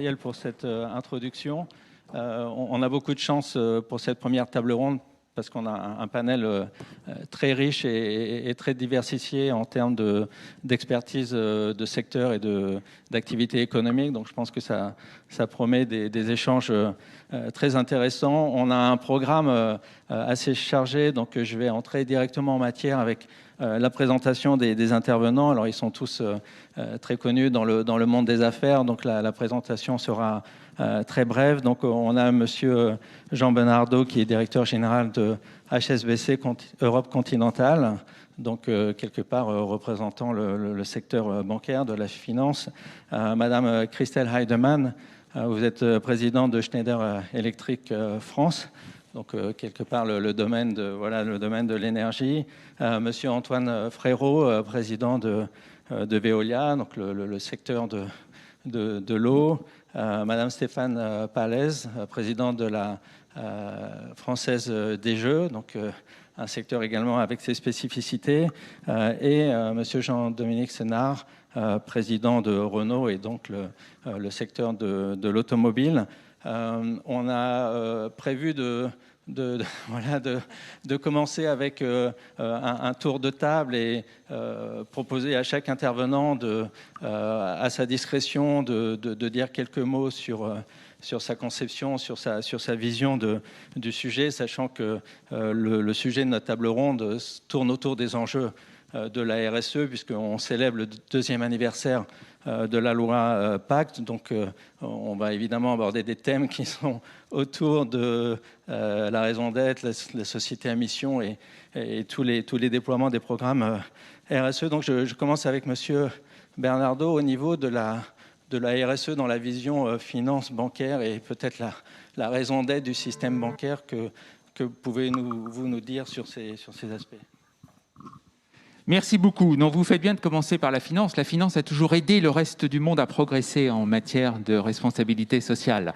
Gabriel pour cette introduction. On a beaucoup de chance pour cette première table ronde parce qu'on a un panel très riche et très diversifié en termes d'expertise de secteur et d'activité économique. Donc je pense que ça promet des échanges très intéressants. On a un programme assez chargé, donc je vais entrer directement en matière avec la présentation des intervenants. Alors ils sont tous très connus dans le monde des affaires, donc la présentation sera très brève. Donc on a monsieur Jean Benardo qui est directeur général de HSBC Europe continentale, donc quelque part représentant le secteur bancaire, de la finance. Madame Christelle Heidemann, vous êtes présidente de Schneider Electric France, donc quelque part le domaine de l'énergie. Monsieur Antoine Frérot, président de Veolia, donc le secteur de l'eau. Madame Stéphane Palaise, présidente de la Française des Jeux, donc un secteur également avec ses spécificités, et monsieur Jean-Dominique Sénard, président de Renault, et donc le secteur de l'automobile. On a prévu de commencer avec un tour de table et proposer à chaque intervenant à sa discrétion de dire quelques mots sur sa conception, sur sa vision du sujet, sachant que le sujet de notre table ronde tourne autour des enjeux de la RSE, puisqu'on célèbre le 2e anniversaire de la loi Pacte. Donc on va évidemment aborder des thèmes qui sont autour de la raison d'être, la société à mission et tous les déploiements des programmes RSE. Donc je commence avec monsieur Bernardo au niveau de la RSE dans la vision finance bancaire et peut-être la raison d'être du système bancaire. Que pouvez-vous nous dire sur ces aspects ? Merci beaucoup. Non, vous faites bien de commencer par la finance. La finance a toujours aidé le reste du monde à progresser en matière de responsabilité sociale.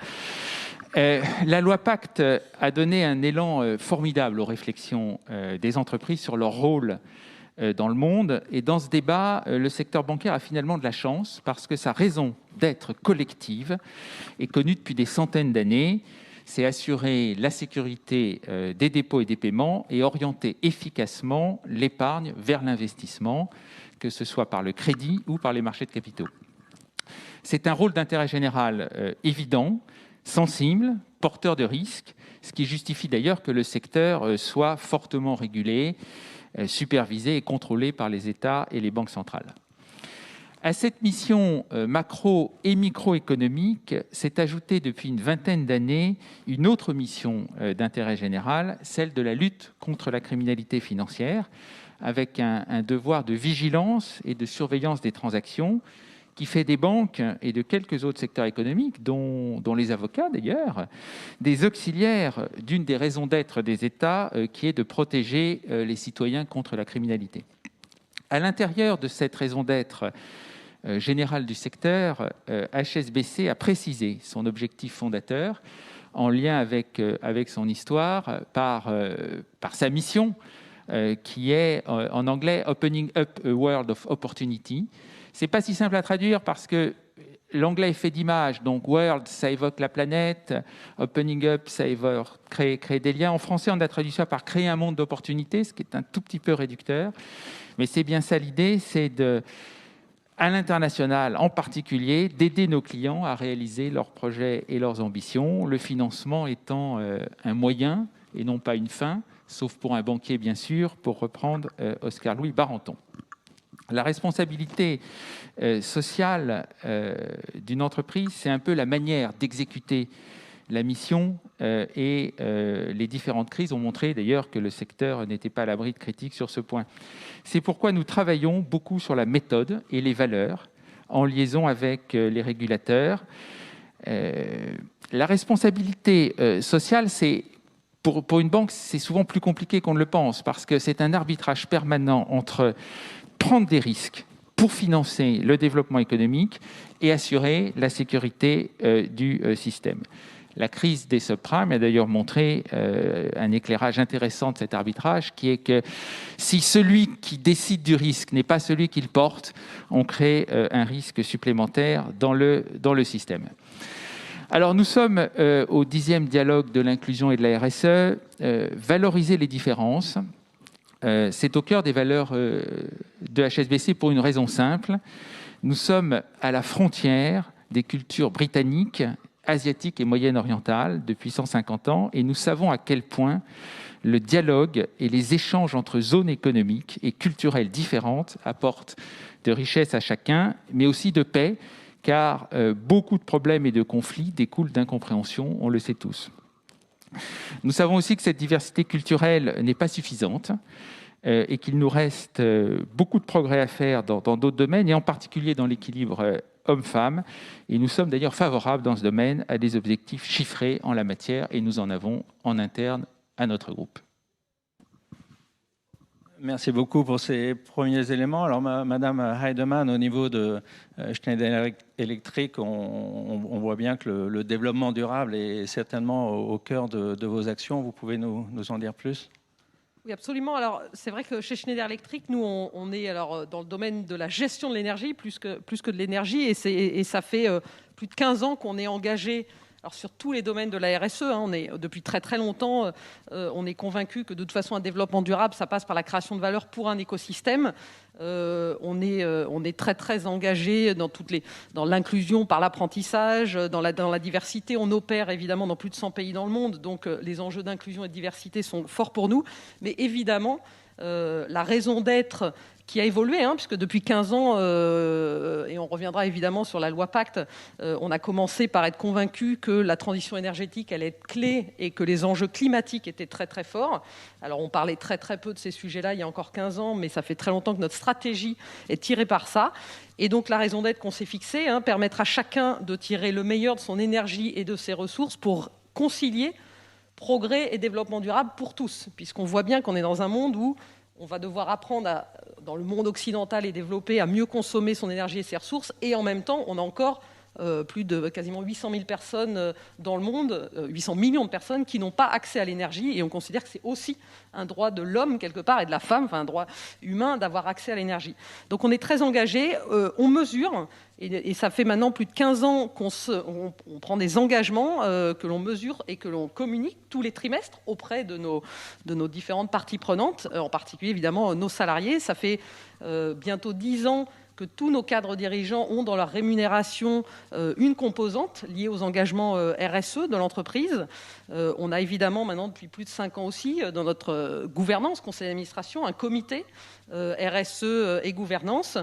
La loi Pacte a donné un élan formidable aux réflexions des entreprises sur leur rôle dans le monde. Et dans ce débat, le secteur bancaire a finalement de la chance parce que sa raison d'être collective est connue depuis des centaines d'années. C'est assurer la sécurité des dépôts et des paiements et orienter efficacement l'épargne vers l'investissement, que ce soit par le crédit ou par les marchés de capitaux. C'est un rôle d'intérêt général évident, sensible, porteur de risques, ce qui justifie d'ailleurs que le secteur soit fortement régulé, supervisé et contrôlé par les États et les banques centrales. À cette mission macro et microéconomique s'est ajoutée depuis une vingtaine d'années une autre mission d'intérêt général, celle de la lutte contre la criminalité financière, avec un devoir de vigilance et de surveillance des transactions qui fait des banques et de quelques autres secteurs économiques, dont les avocats d'ailleurs, des auxiliaires d'une des raisons d'être des États qui est de protéger les citoyens contre la criminalité. À l'intérieur de cette raison d'être général du secteur, HSBC a précisé son objectif fondateur en lien avec son histoire par sa mission qui est en anglais « Opening up a world of opportunity ». C'est pas si simple à traduire parce que l'anglais est fait d'images, donc « world » ça évoque la planète, « opening up » ça évoque créer des liens. En français, on a traduit ça par « créer un monde d'opportunités », ce qui est un tout petit peu réducteur. Mais c'est bien ça l'idée, c'est à l'international en particulier, d'aider nos clients à réaliser leurs projets et leurs ambitions, le financement étant un moyen et non pas une fin, sauf pour un banquier bien sûr, pour reprendre Oscar-Louis Barenton. La responsabilité sociale d'une entreprise, c'est un peu la manière d'exécuter la mission et les différentes crises ont montré d'ailleurs que le secteur n'était pas à l'abri de critiques sur ce point. C'est pourquoi nous travaillons beaucoup sur la méthode et les valeurs en liaison avec les régulateurs. La responsabilité sociale, c'est pour une banque, c'est souvent plus compliqué qu'on ne le pense parce que c'est un arbitrage permanent entre prendre des risques pour financer le développement économique et assurer la sécurité du système. La crise des subprimes a d'ailleurs montré un éclairage intéressant de cet arbitrage, qui est que si celui qui décide du risque n'est pas celui qui le porte, on crée un risque supplémentaire dans le système. Alors, nous sommes au 10e dialogue de l'inclusion et de la RSE. Valoriser les différences, c'est au cœur des valeurs de HSBC pour une raison simple. Nous sommes à la frontière des cultures britanniques, asiatiques et moyen-orientales depuis 150 ans, et nous savons à quel point le dialogue et les échanges entre zones économiques et culturelles différentes apportent de richesse à chacun, mais aussi de paix, car beaucoup de problèmes et de conflits découlent d'incompréhension, on le sait tous. Nous savons aussi que cette diversité culturelle n'est pas suffisante et qu'il nous reste beaucoup de progrès à faire dans d'autres domaines, et en particulier dans l'équilibre hommes-femmes. Et nous sommes d'ailleurs favorables dans ce domaine à des objectifs chiffrés en la matière, et nous en avons en interne à notre groupe. Merci beaucoup pour ces premiers éléments. Alors, Madame Heidemann, au niveau de Schneider Electric, on voit bien que le développement durable est certainement au cœur de vos actions. Vous pouvez nous en dire plus ? Oui, absolument. Alors, c'est vrai que chez Schneider Electric, nous, on est alors dans le domaine de la gestion de l'énergie plus que de l'énergie, et ça fait plus de 15 ans qu'on est engagé. Alors, sur tous les domaines de la RSE, on est depuis très très longtemps, on est convaincu que de toute façon un développement durable, ça passe par la création de valeur pour un écosystème. On est très très engagé dans l'inclusion par l'apprentissage, dans la diversité. On opère évidemment dans plus de 100 pays dans le monde, donc les enjeux d'inclusion et de diversité sont forts pour nous. Mais évidemment, la raison d'être qui a évolué, puisque depuis 15 ans, et on reviendra évidemment sur la loi Pacte, on a commencé par être convaincu que la transition énergétique allait être clé et que les enjeux climatiques étaient très très forts. Alors on parlait très très peu de ces sujets-là il y a encore 15 ans, mais ça fait très longtemps que notre stratégie est tirée par ça. Et donc la raison d'être qu'on s'est fixée, permettre à chacun de tirer le meilleur de son énergie et de ses ressources pour concilier progrès et développement durable pour tous, puisqu'on voit bien qu'on est dans un monde où on va devoir apprendre, dans le monde occidental et développé, à mieux consommer son énergie et ses ressources. Et en même temps, on a encore plus de quasiment 800 000 personnes dans le monde, 800 millions de personnes qui n'ont pas accès à l'énergie. Et on considère que c'est aussi un droit de l'homme, quelque part, et de la femme, enfin un droit humain, d'avoir accès à l'énergie. Donc on est très engagés, on mesure, et ça fait maintenant plus de 15 ans qu'on prend des engagements que l'on mesure et que l'on communique tous les trimestres auprès de nos différentes parties prenantes, en particulier évidemment nos salariés. Ça fait bientôt 10 ans que tous nos cadres dirigeants ont dans leur rémunération une composante liée aux engagements RSE de l'entreprise. On a évidemment maintenant depuis plus de 5 ans aussi dans notre gouvernance, conseil d'administration, un comité RSE et gouvernance.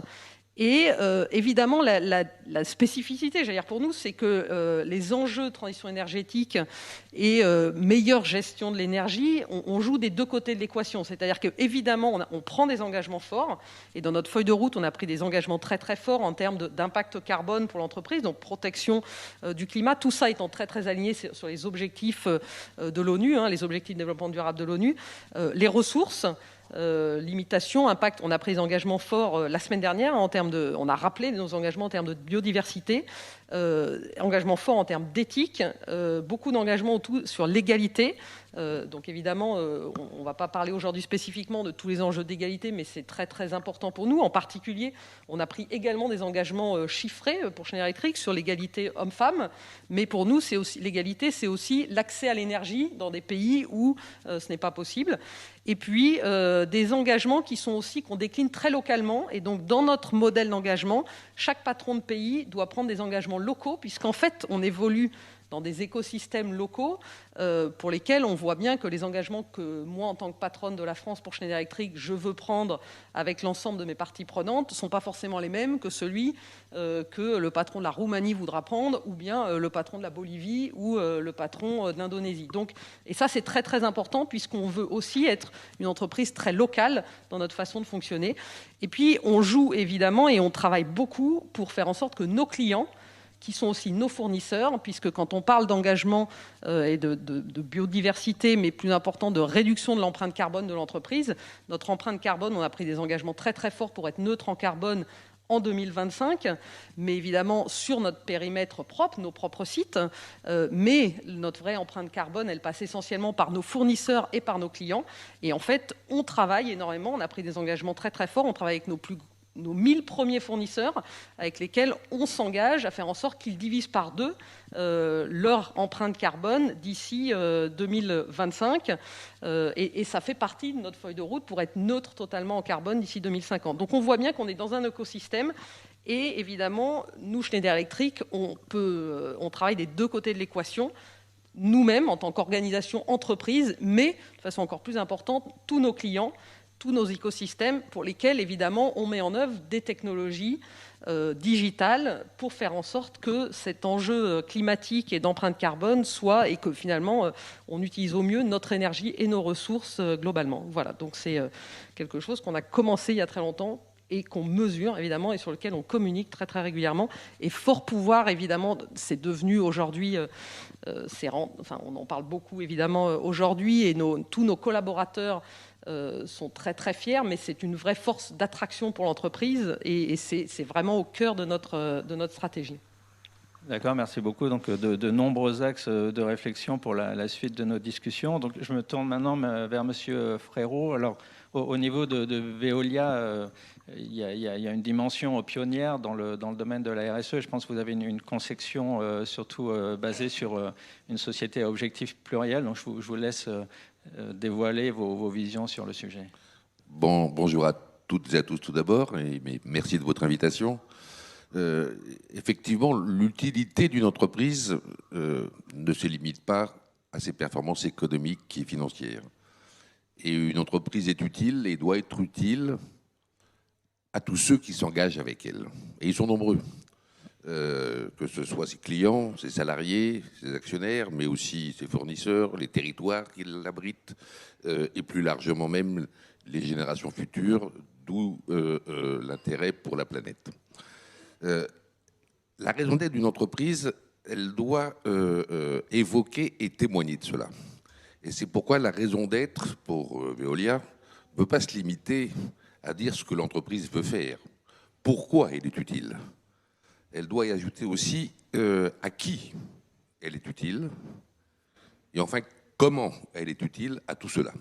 Et évidemment, la spécificité, j'allais dire pour nous, c'est que les enjeux de transition énergétique et meilleure gestion de l'énergie, on joue des deux côtés de l'équation. C'est-à-dire qu'évidemment, on prend des engagements forts. Et dans notre feuille de route, on a pris des engagements très, très forts en termes d'impact carbone pour l'entreprise, donc protection du climat. Tout ça étant très, très aligné sur les objectifs de l'ONU, les objectifs de développement durable de l'ONU. Les ressources. Limitation, impact, on a pris des engagements forts la semaine dernière on a rappelé nos engagements en termes de biodiversité, engagements forts en termes d'éthique, beaucoup d'engagements sur l'égalité. Donc évidemment, on ne va pas parler aujourd'hui spécifiquement de tous les enjeux d'égalité, mais c'est très très important pour nous. En particulier, on a pris également des engagements chiffrés pour Schneider Electric sur l'égalité homme-femme. Mais pour nous, l'égalité, c'est aussi l'accès à l'énergie dans des pays où ce n'est pas possible. Et puis, des engagements qu'on décline très localement. Et donc, dans notre modèle d'engagement, chaque patron de pays doit prendre des engagements locaux, puisqu'en fait, on évolue dans des écosystèmes locaux pour lesquels on voit bien que les engagements que moi, en tant que patronne de la France pour Schneider Electric, je veux prendre avec l'ensemble de mes parties prenantes ne sont pas forcément les mêmes que celui que le patron de la Roumanie voudra prendre, ou bien le patron de la Bolivie ou le patron de l'Indonésie. Donc, et ça, c'est très très important puisqu'on veut aussi être une entreprise très locale dans notre façon de fonctionner. Et puis, on joue évidemment et on travaille beaucoup pour faire en sorte que nos clients, qui sont aussi nos fournisseurs, puisque quand on parle d'engagement et de biodiversité, mais plus important de réduction de l'empreinte carbone de l'entreprise, notre empreinte carbone, on a pris des engagements très très forts pour être neutre en carbone en 2025, mais évidemment sur notre périmètre propre, nos propres sites, mais notre vraie empreinte carbone, elle passe essentiellement par nos fournisseurs et par nos clients. Et en fait, on travaille énormément, on a pris des engagements très très forts, on travaille avec nos nos 1000 premiers fournisseurs avec lesquels on s'engage à faire en sorte qu'ils divisent par 2 leur empreinte carbone d'ici 2025. Et ça fait partie de notre feuille de route pour être neutre totalement en carbone d'ici 2050. Donc on voit bien qu'on est dans un écosystème. Et évidemment, nous, Schneider Electric, on travaille des 2 côtés de l'équation, nous-mêmes en tant qu'organisation entreprise, mais de façon encore plus importante, tous nos clients, tous nos écosystèmes pour lesquels, évidemment, on met en œuvre des technologies digitales pour faire en sorte que cet enjeu climatique et d'empreinte carbone soit, et que finalement, on utilise au mieux notre énergie et nos ressources globalement. Voilà, donc c'est quelque chose qu'on a commencé il y a très longtemps et qu'on mesure, évidemment, et sur lequel on communique très, très régulièrement. Et Fort Pouvoir, évidemment, c'est devenu aujourd'hui, on en parle beaucoup, évidemment, aujourd'hui, et tous nos collaborateurs sont très, très fiers, mais c'est une vraie force d'attraction pour l'entreprise, et c'est vraiment au cœur de notre stratégie. D'accord, merci beaucoup. Donc, de nombreux axes de réflexion pour la suite de nos discussions. Donc, je me tourne maintenant vers Monsieur Frérot. Alors, au niveau de Veolia, il y a une dimension pionnière dans le domaine de la RSE. Je pense que vous avez une conception surtout basée sur une société à objectifs pluriels. Donc, je vous laisse dévoiler vos visions sur le sujet. Bonjour à toutes et à tous tout d'abord, et merci de votre invitation. Effectivement, l'utilité d'une entreprise ne se limite pas à ses performances économiques et financières. Et une entreprise est utile et doit être utile à tous ceux qui s'engagent avec elle. Et ils sont nombreux, que ce soit ses clients, ses salariés, ses actionnaires, mais aussi ses fournisseurs, les territoires qui l'abritent, et plus largement même les générations futures, d'où l'intérêt pour la planète. La raison d'être d'une entreprise, elle doit évoquer et témoigner de cela. Et c'est pourquoi la raison d'être pour Veolia ne peut pas se limiter à dire ce que l'entreprise veut faire. Pourquoi elle est utile? Elle doit y ajouter aussi à qui elle est utile, et enfin comment elle est utile à tout cela.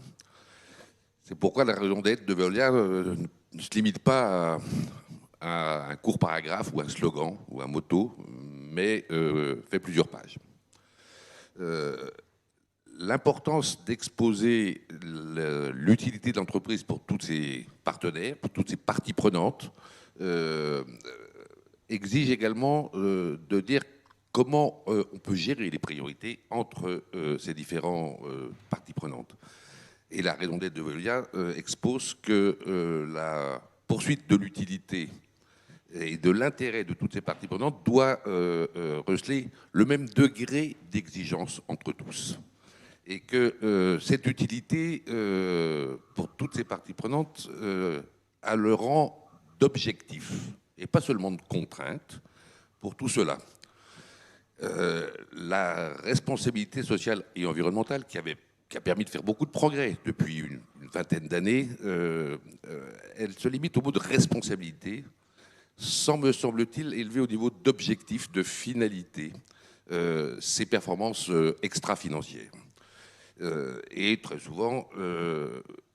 C'est pourquoi la raison d'être de Veolia ne se limite pas à un court paragraphe ou un slogan ou un motto, mais fait plusieurs pages. L'importance d'exposer l'utilité de l'entreprise pour tous ses partenaires, pour toutes ses parties prenantes, exige également de dire comment on peut gérer les priorités entre ces différentes parties prenantes. Et la raison d'être de Veolia expose que la poursuite de l'utilité et de l'intérêt de toutes ces parties prenantes doit receler le même degré d'exigence entre tous. Et que cette utilité, pour toutes ces parties prenantes, a le rang d'objectif, et pas seulement de contrainte, pour tout cela. La responsabilité sociale et environnementale, qui a permis de faire beaucoup de progrès depuis une vingtaine d'années, elle se limite au mot de responsabilité, sans, me semble-t-il, élever au niveau d'objectif, de finalité, ces performances extra-financières. Et très souvent,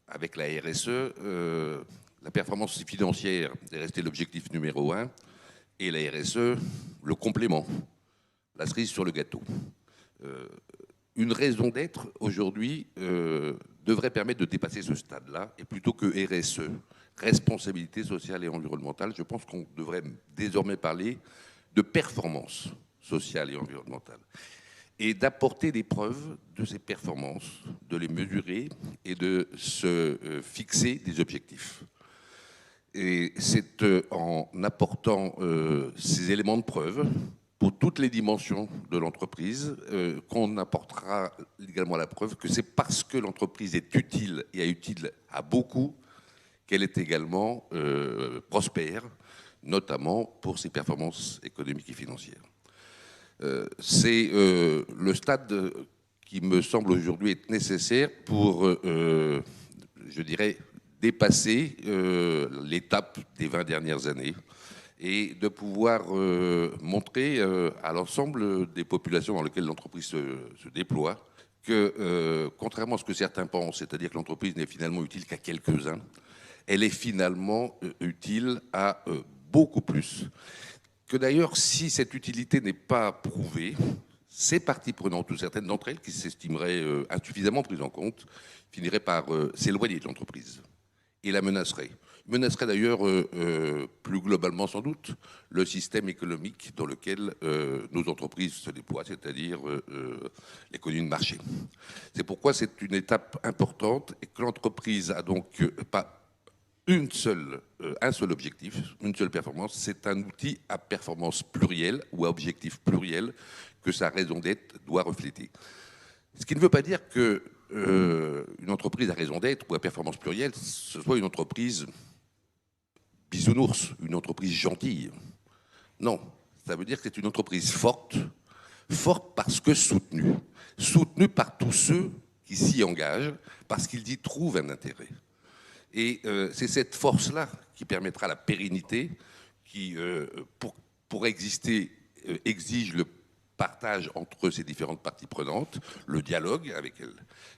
avec la RSE, la performance financière est restée l'objectif numéro 1, et la RSE, le complément, la cerise sur le gâteau. Une raison d'être, aujourd'hui, devrait permettre de dépasser ce stade-là, et plutôt que RSE, responsabilité sociale et environnementale, je pense qu'on devrait désormais parler de performance sociale et environnementale, et d'apporter des preuves de ces performances, de les mesurer et de se fixer des objectifs. Et c'est en apportant ces éléments de preuve pour toutes les dimensions de l'entreprise qu'on apportera également la preuve que c'est parce que l'entreprise est utile et utile à beaucoup qu'elle est également prospère, notamment pour ses performances économiques et financières. C'est le stade qui me semble aujourd'hui être nécessaire pour, je dirais, dépasser l'étape des 20 dernières années et de pouvoir montrer à l'ensemble des populations dans lesquelles l'entreprise se déploie que, contrairement à ce que certains pensent, c'est-à-dire que l'entreprise n'est finalement utile qu'à quelques-uns, elle est finalement utile à beaucoup plus. Que d'ailleurs, si cette utilité n'est pas prouvée, ces parties prenantes, ou certaines d'entre elles qui s'estimeraient insuffisamment prises en compte, finiraient par s'éloigner de l'entreprise et la menaceraient. Menacerait d'ailleurs plus globalement sans doute le système économique dans lequel nos entreprises se déploient, c'est-à-dire l'économie de marché. C'est pourquoi c'est une étape importante et que l'entreprise a donc pas un seul objectif, une seule performance. C'est un outil à performance plurielle ou à objectif pluriel que sa raison d'être doit refléter. Ce qui ne veut pas dire que une entreprise à raison d'être ou à performance plurielle, ce soit une entreprise bisounours, une entreprise gentille. Non, ça veut dire que c'est une entreprise forte, forte parce que soutenue, soutenue par tous ceux qui s'y engagent, parce qu'ils y trouvent un intérêt. Et c'est cette force-là qui permettra la pérennité, qui, pour exister, exige le partage entre ces différentes parties prenantes, le dialogue avec elles.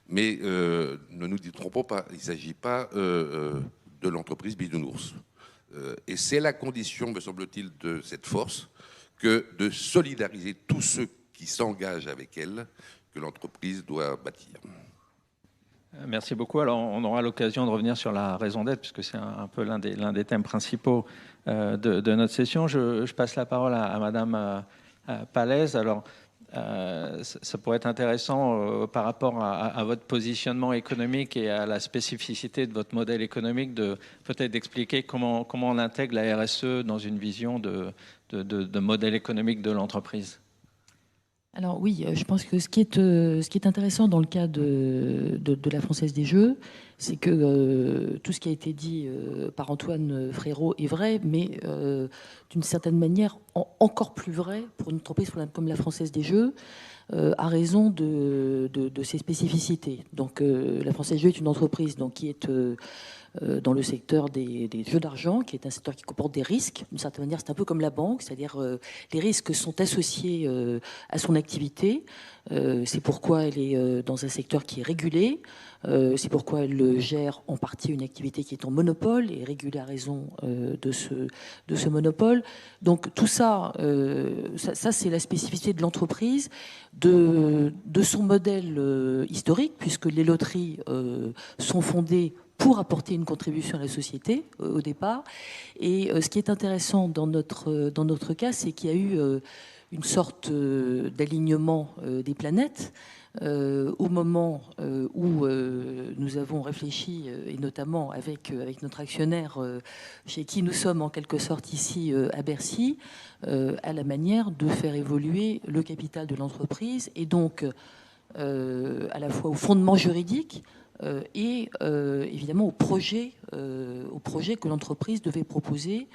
Mais ne nous y trompons pas, il ne s'agit pas de l'entreprise bisounours. Et c'est la condition, me semble-t-il, de cette force, que de solidariser tous ceux qui s'engagent avec elle, que l'entreprise doit bâtir. Merci beaucoup. Alors, on aura l'occasion de revenir sur la raison d'être, puisque c'est un peu l'un des thèmes principaux de notre session. Je passe la parole à Madame Pallez. Alors, ça pourrait être intéressant par rapport à votre positionnement économique et à la spécificité de votre modèle économique, peut-être d'expliquer comment on intègre la RSE dans une vision de modèle économique de l'entreprise. Alors oui, je pense que ce qui est intéressant dans le cas de la Française des Jeux, c'est que tout ce qui a été dit par Antoine Frérot est vrai, mais d'une certaine manière encore plus vrai pour une entreprise comme la Française des Jeux, à raison de ses spécificités. Donc la Française des Jeux est une entreprise donc, qui est dans le secteur des jeux d'argent, qui est un secteur qui comporte des risques. D'une certaine manière, c'est un peu comme la banque, c'est-à-dire les risques sont associés à son activité. C'est pourquoi elle est dans un secteur qui est régulé. C'est pourquoi elle gère en partie une activité qui est en monopole et régulée à raison de ce monopole. Donc tout ça, ça c'est la spécificité de l'entreprise, de son modèle historique, puisque les loteries sont fondées pour apporter une contribution à la société au départ. Et ce qui est intéressant dans notre cas, c'est qu'il y a eu une sorte d'alignement des planètes au moment où nous avons réfléchi, et notamment avec notre actionnaire, chez qui nous sommes en quelque sorte ici à Bercy, à la manière de faire évoluer le capital de l'entreprise, et donc à la fois au fondement juridique, et évidemment au projet que l'entreprise devait proposer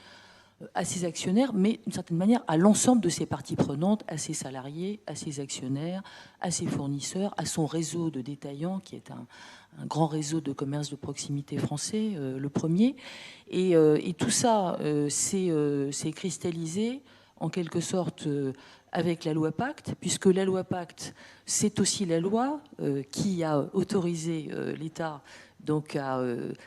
à ses actionnaires, mais d'une certaine manière à l'ensemble de ses parties prenantes, à ses salariés, à ses actionnaires, à ses fournisseurs, à son réseau de détaillants, qui est un grand réseau de commerce de proximité français, le premier. Et tout ça s'est cristallisé en quelque sorte avec la loi Pacte, puisque la loi Pacte, c'est aussi la loi qui a autorisé l'État donc à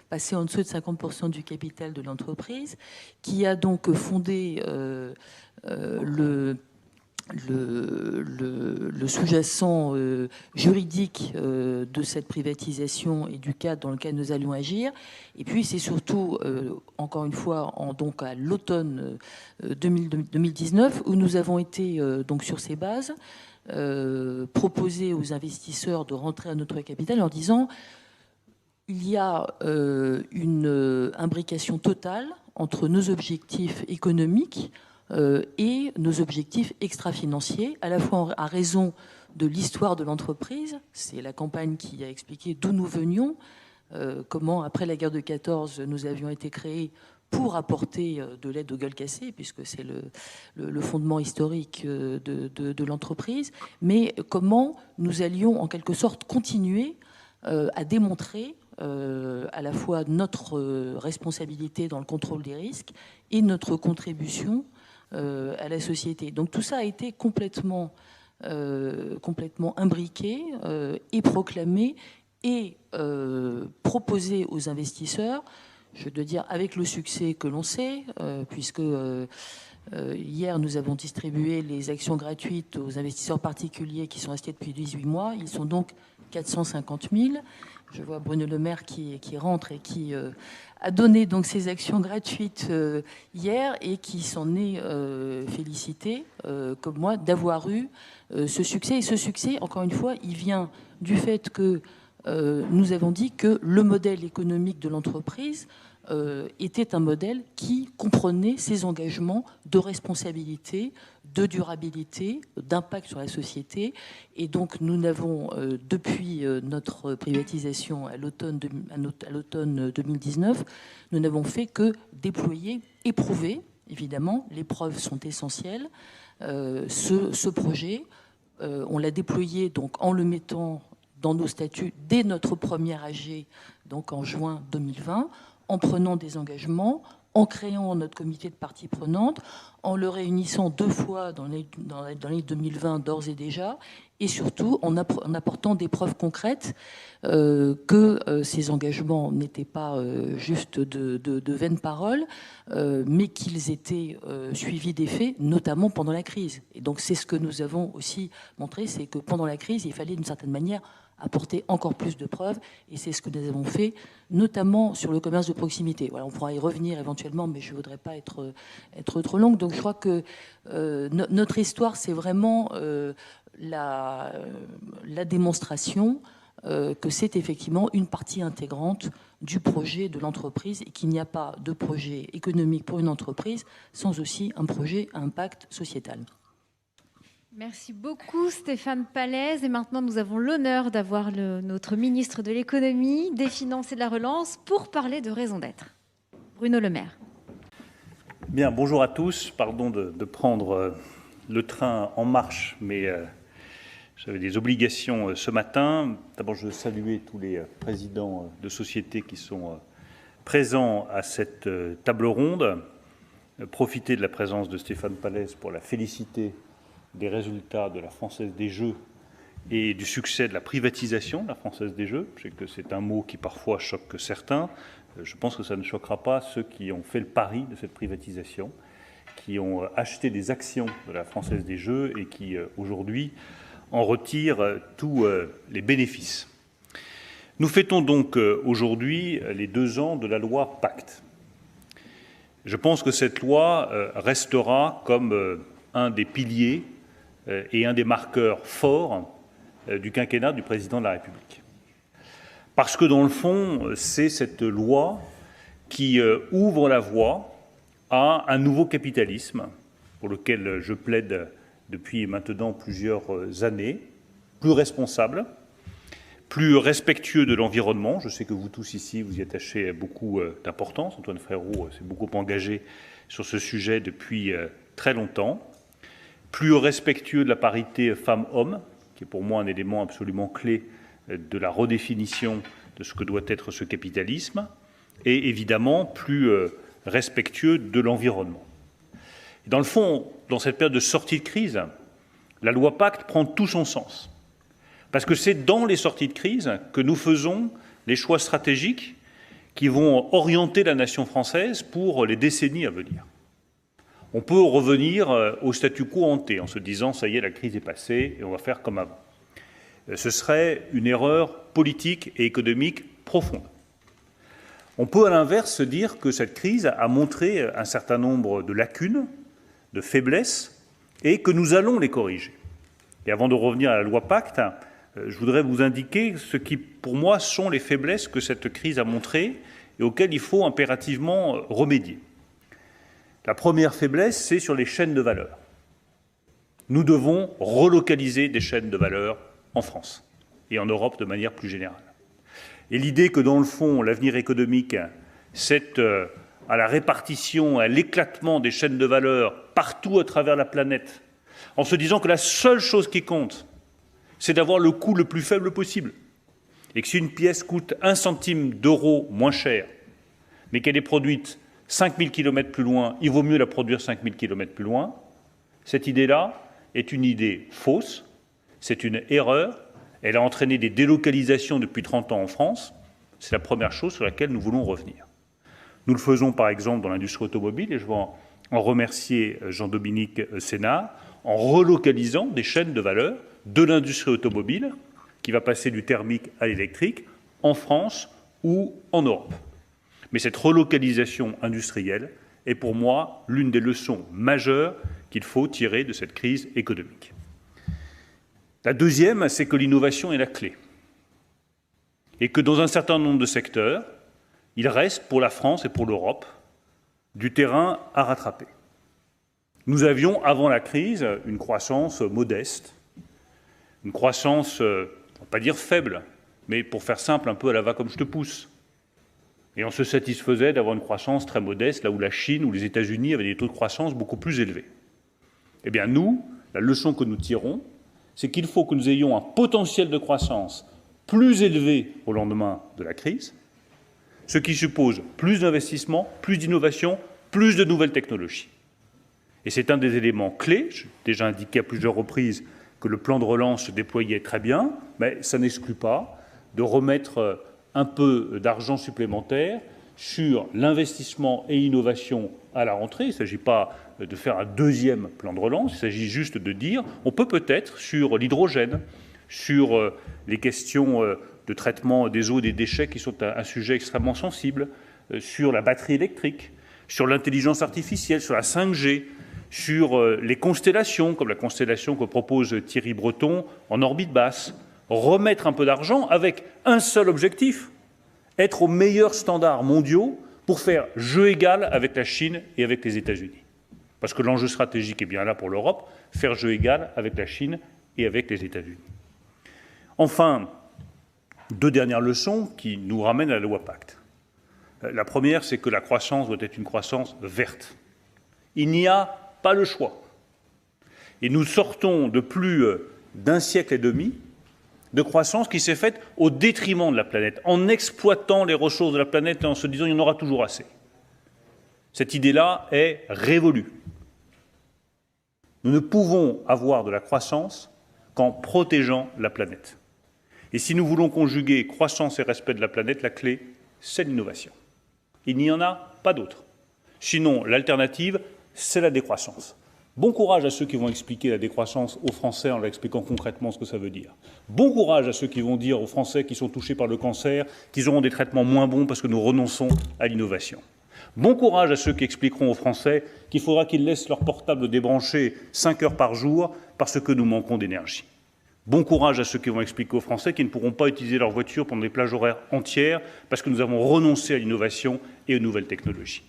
passer en dessous de 50% du capital de l'entreprise, qui a donc fondé le sous-jacent juridique de cette privatisation et du cadre dans lequel nous allions agir. Et puis c'est surtout, encore une fois, donc à l'automne 2019, où nous avons été donc sur ces bases proposer aux investisseurs de rentrer à notre capital en disant il y a une imbrication totale entre nos objectifs économiques et nos objectifs extra-financiers, à la fois à raison de l'histoire de l'entreprise. C'est la campagne qui a expliqué d'où nous venions, comment, après la guerre de 14, nous avions été créés pour apporter de l'aide aux gueules cassées, puisque c'est le fondement historique de l'entreprise, mais comment nous allions en quelque sorte continuer à démontrer à la fois notre responsabilité dans le contrôle des risques et notre contribution à la société. Donc tout ça a été complètement imbriqué et proclamé et proposé aux investisseurs je dois dire, avec le succès que l'on sait, puisque hier, nous avons distribué les actions gratuites aux investisseurs particuliers qui sont restés depuis 18 mois. Ils sont donc 450 000. Je vois Bruno Le Maire qui rentre et qui a donné donc ces actions gratuites hier et qui s'en est félicité, comme moi, d'avoir eu ce succès. Et ce succès, encore une fois, il vient du fait que nous avons dit que le modèle économique de l'entreprise était un modèle qui comprenait ces engagements de responsabilité, de durabilité, d'impact sur la société. Et donc, nous n'avons, depuis notre privatisation à l'automne 2019, nous n'avons fait que déployer, éprouver, évidemment, les preuves sont essentielles, ce projet. On l'a déployé donc, en le mettant dans nos statuts dès notre première AG, donc en juin 2020, en prenant des engagements, en créant notre comité de parties prenantes, en le réunissant 2 fois dans l'année 2020 d'ores et déjà, et surtout en apportant des preuves concrètes que ces engagements n'étaient pas juste de vaines paroles, mais qu'ils étaient suivis des faits, notamment pendant la crise. Et donc c'est ce que nous avons aussi montré, c'est que pendant la crise, il fallait d'une certaine manière apporter encore plus de preuves, et c'est ce que nous avons fait, notamment sur le commerce de proximité. Voilà, on pourra y revenir éventuellement, mais je ne voudrais pas être trop longue. Donc je crois que notre histoire, c'est vraiment la démonstration que c'est effectivement une partie intégrante du projet de l'entreprise et qu'il n'y a pas de projet économique pour une entreprise sans aussi un projet à impact sociétal. Merci beaucoup Stéphane Pallez. Et maintenant, nous avons l'honneur d'avoir notre ministre de l'économie, des finances et de la relance pour parler de raison d'être. Bruno Le Maire. Bien, bonjour à tous. Pardon de prendre le train en marche, mais j'avais des obligations ce matin. D'abord, je veux saluer tous les présidents de sociétés qui sont présents à cette table ronde. Profiter de la présence de Stéphane Pallez pour la féliciter des résultats de la Française des Jeux et du succès de la privatisation de la Française des Jeux. Je sais que c'est un mot qui parfois choque certains. Je pense que ça ne choquera pas ceux qui ont fait le pari de cette privatisation, qui ont acheté des actions de la Française des Jeux et qui, aujourd'hui, en retirent tous les bénéfices. Nous fêtons donc aujourd'hui les 2 ans de la loi Pacte. Je pense que cette loi restera comme un des piliers et un des marqueurs forts du quinquennat du président de la République. Parce que dans le fond, c'est cette loi qui ouvre la voie à un nouveau capitalisme pour lequel je plaide depuis maintenant plusieurs années, plus responsable, plus respectueux de l'environnement. Je sais que vous tous ici, vous y attachez beaucoup d'importance. Antoine Frérot s'est beaucoup engagé sur ce sujet depuis très longtemps. Plus respectueux de la parité femmes-hommes, qui est pour moi un élément absolument clé de la redéfinition de ce que doit être ce capitalisme, et évidemment plus respectueux de l'environnement. Dans le fond, dans cette période de sortie de crise, la loi Pacte prend tout son sens. Parce que c'est dans les sorties de crise que nous faisons les choix stratégiques qui vont orienter la nation française pour les décennies à venir. On peut revenir au statu quo ante en se disant « ça y est, la crise est passée et on va faire comme avant ». Ce serait une erreur politique et économique profonde. On peut à l'inverse se dire que cette crise a montré un certain nombre de lacunes, de faiblesses, et que nous allons les corriger. Et avant de revenir à la loi Pacte, je voudrais vous indiquer ce qui, pour moi, sont les faiblesses que cette crise a montrées et auxquelles il faut impérativement remédier. La première faiblesse, c'est sur les chaînes de valeur. Nous devons relocaliser des chaînes de valeur en France et en Europe de manière plus générale. Et l'idée que, dans le fond, l'avenir économique, c'est à la répartition, à l'éclatement des chaînes de valeur partout à travers la planète, en se disant que la seule chose qui compte, c'est d'avoir le coût le plus faible possible. Et que si une pièce coûte 1 centime d'euro moins cher, mais qu'elle est produite 5000 km plus loin, il vaut mieux la produire 5000 km plus loin. Cette idée-là est une idée fausse, c'est une erreur. Elle a entraîné des délocalisations depuis 30 ans en France. C'est la première chose sur laquelle nous voulons revenir. Nous le faisons par exemple dans l'industrie automobile, et je vais en remercier Jean-Dominique Senard, en relocalisant des chaînes de valeur de l'industrie automobile, qui va passer du thermique à l'électrique, en France ou en Europe. Mais cette relocalisation industrielle est pour moi l'une des leçons majeures qu'il faut tirer de cette crise économique. La deuxième, c'est que l'innovation est la clé. Et que dans un certain nombre de secteurs, il reste pour la France et pour l'Europe du terrain à rattraper. Nous avions, avant la crise, une croissance modeste, une croissance, on ne va pas dire faible, mais pour faire simple, un peu à la va comme je te pousse. Et on se satisfaisait d'avoir une croissance très modeste, là où la Chine ou les États-Unis avaient des taux de croissance beaucoup plus élevés. Eh bien nous, la leçon que nous tirons, c'est qu'il faut que nous ayons un potentiel de croissance plus élevé au lendemain de la crise, ce qui suppose plus d'investissements, plus d'innovation, plus de nouvelles technologies. Et c'est un des éléments clés. J'ai déjà indiqué à plusieurs reprises que le plan de relance se déployait très bien, mais ça n'exclut pas de remettre un peu d'argent supplémentaire sur l'investissement et l'innovation à la rentrée. Il ne s'agit pas de faire un deuxième plan de relance, il s'agit juste de dire on peut peut-être sur l'hydrogène, sur les questions de traitement des eaux et des déchets qui sont un sujet extrêmement sensible, sur la batterie électrique, sur l'intelligence artificielle, sur la 5G, sur les constellations, comme la constellation que propose Thierry Breton en orbite basse, remettre un peu d'argent avec un seul objectif, être aux meilleurs standards mondiaux pour faire jeu égal avec la Chine et avec les États-Unis. Parce que l'enjeu stratégique est bien là pour l'Europe, faire jeu égal avec la Chine et avec les États-Unis. Enfin, deux dernières leçons qui nous ramènent à la loi Pacte. La première, c'est que la croissance doit être une croissance verte. Il n'y a pas le choix. Et nous sortons de plus d'un siècle et demi de croissance qui s'est faite au détriment de la planète, en exploitant les ressources de la planète et en se disant il y en aura toujours assez. Cette idée-là est révolue. Nous ne pouvons avoir de la croissance qu'en protégeant la planète. Et si nous voulons conjuguer croissance et respect de la planète, la clé, c'est l'innovation. Il n'y en a pas d'autre. Sinon, l'alternative, c'est la décroissance. Bon courage à ceux qui vont expliquer la décroissance aux Français en leur expliquant concrètement ce que ça veut dire. Bon courage à ceux qui vont dire aux Français qui sont touchés par le cancer qu'ils auront des traitements moins bons parce que nous renonçons à l'innovation. Bon courage à ceux qui expliqueront aux Français qu'il faudra qu'ils laissent leur portable débranché 5 heures par jour parce que nous manquons d'énergie. Bon courage à ceux qui vont expliquer aux Français qu'ils ne pourront pas utiliser leur voiture pendant des plages horaires entières parce que nous avons renoncé à l'innovation et aux nouvelles technologies.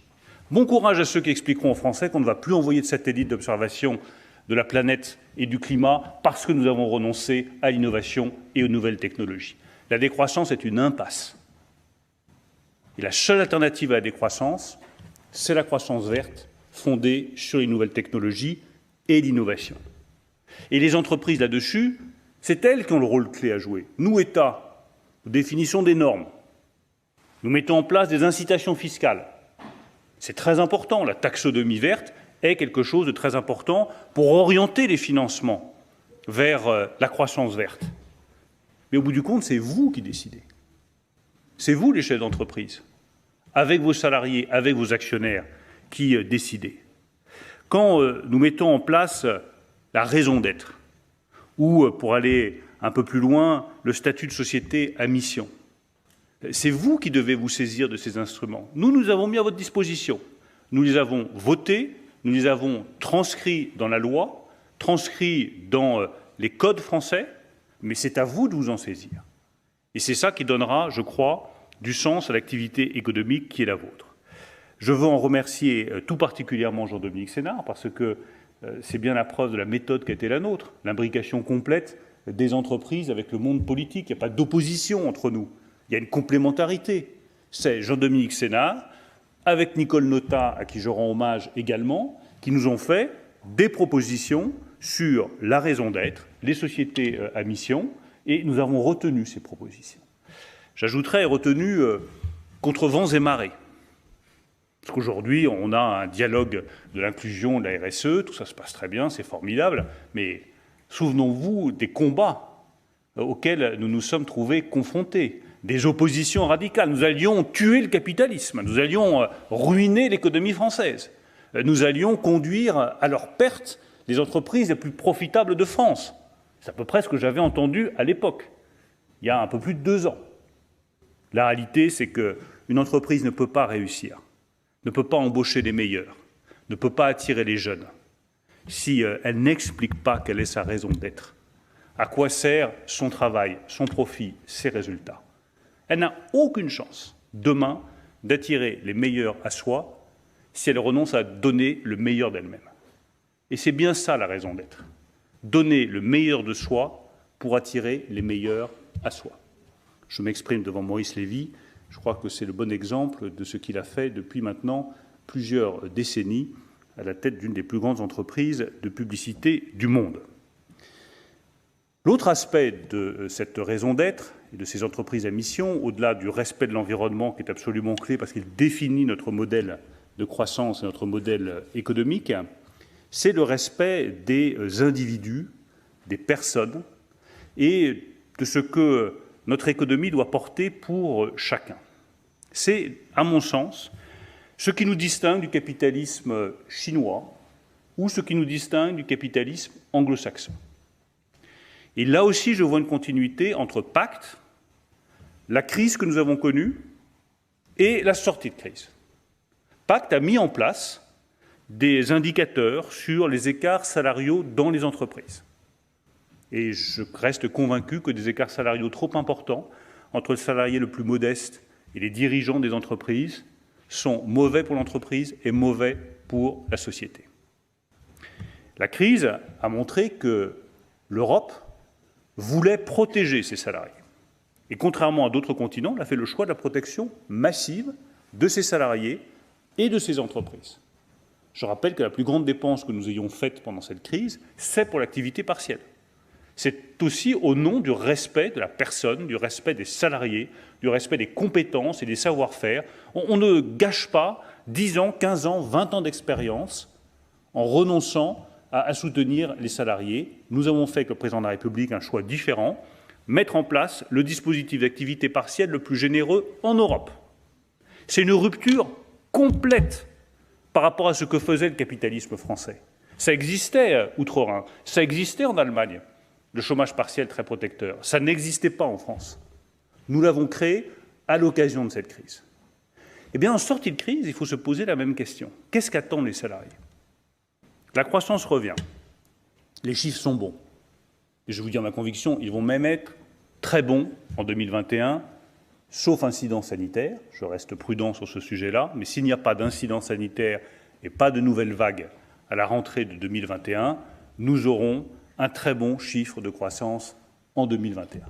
Bon courage à ceux qui expliqueront aux Français qu'on ne va plus envoyer de satellites d'observation de la planète et du climat parce que nous avons renoncé à l'innovation et aux nouvelles technologies. La décroissance est une impasse. Et la seule alternative à la décroissance, c'est la croissance verte fondée sur les nouvelles technologies et l'innovation. Et les entreprises là-dessus, c'est elles qui ont le rôle clé à jouer. Nous, États, nous définissons des normes. Nous mettons en place des incitations fiscales. C'est très important. La taxonomie verte est quelque chose de très important pour orienter les financements vers la croissance verte. Mais au bout du compte, c'est vous qui décidez. C'est vous, les chefs d'entreprise, avec vos salariés, avec vos actionnaires, qui décidez. Quand nous mettons en place la raison d'être, ou, pour aller un peu plus loin, le statut de société à mission, c'est vous qui devez vous saisir de ces instruments. Nous avons mis à votre disposition. Nous les avons votés, nous les avons transcrits dans la loi, transcrits dans les codes français, mais c'est à vous de vous en saisir. Et c'est ça qui donnera, je crois, du sens à l'activité économique qui est la vôtre. Je veux en remercier tout particulièrement Jean-Dominique Senard, parce que c'est bien la preuve de la méthode qui a été la nôtre, l'imbrication complète des entreprises avec le monde politique. Il n'y a pas d'opposition entre nous. Il y a une complémentarité. C'est Jean-Dominique Senard, avec Nicole Notat, à qui je rends hommage également, qui nous ont fait des propositions sur la raison d'être, les sociétés à mission, et nous avons retenu ces propositions. J'ajouterais retenu contre vents et marées. Parce qu'aujourd'hui, on a un dialogue de l'inclusion de la RSE, tout ça se passe très bien, c'est formidable, mais souvenons-vous des combats auxquels nous nous sommes trouvés confrontés, des oppositions radicales. Nous allions tuer le capitalisme, nous allions ruiner l'économie française, nous allions conduire à leur perte les entreprises les plus profitables de France. C'est à peu près ce que j'avais entendu à l'époque, il y a un peu plus de 2 ans. La réalité, c'est qu'une entreprise ne peut pas réussir, ne peut pas embaucher les meilleurs, ne peut pas attirer les jeunes, si elle n'explique pas quelle est sa raison d'être. À quoi sert son travail, son profit, ses résultats? Elle n'a aucune chance, demain, d'attirer les meilleurs à soi si elle renonce à donner le meilleur d'elle-même. Et c'est bien ça la raison d'être. Donner le meilleur de soi pour attirer les meilleurs à soi. Je m'exprime devant Maurice Lévy, je crois que c'est le bon exemple de ce qu'il a fait depuis maintenant plusieurs décennies à la tête d'une des plus grandes entreprises de publicité du monde. L'autre aspect de cette raison d'être et de ces entreprises à mission, au-delà du respect de l'environnement qui est absolument clé parce qu'il définit notre modèle de croissance et notre modèle économique, c'est le respect des individus, des personnes et de ce que notre économie doit porter pour chacun. C'est, à mon sens, ce qui nous distingue du capitalisme chinois ou ce qui nous distingue du capitalisme anglo-saxon. Et là aussi, je vois une continuité entre Pacte, la crise que nous avons connue et la sortie de crise. Pacte a mis en place des indicateurs sur les écarts salariaux dans les entreprises. Et je reste convaincu que des écarts salariaux trop importants entre le salarié le plus modeste et les dirigeants des entreprises sont mauvais pour l'entreprise et mauvais pour la société. La crise a montré que l'Europe voulait protéger ses salariés. Et contrairement à d'autres continents, elle a fait le choix de la protection massive de ses salariés et de ses entreprises. Je rappelle que la plus grande dépense que nous ayons faite pendant cette crise, c'est pour l'activité partielle. C'est aussi au nom du respect de la personne, du respect des salariés, du respect des compétences et des savoir-faire. On ne gâche pas 10 ans, 15 ans, 20 ans d'expérience en renonçant à soutenir les salariés. Nous avons fait avec le président de la République un choix différent, mettre en place le dispositif d'activité partielle le plus généreux en Europe. C'est une rupture complète par rapport à ce que faisait le capitalisme français. Ça existait outre-Rhin, ça existait en Allemagne, le chômage partiel très protecteur. Ça n'existait pas en France. Nous l'avons créé à l'occasion de cette crise. Eh bien, en sortie de crise, il faut se poser la même question. Qu'est-ce qu'attendent les salariés? La croissance revient. Les chiffres sont bons. Et je vous dis ma conviction, ils vont même être très bons en 2021, sauf incident sanitaire. Je reste prudent sur ce sujet-là, mais s'il n'y a pas d'incident sanitaire et pas de nouvelles vagues à la rentrée de 2021, nous aurons un très bon chiffre de croissance en 2021.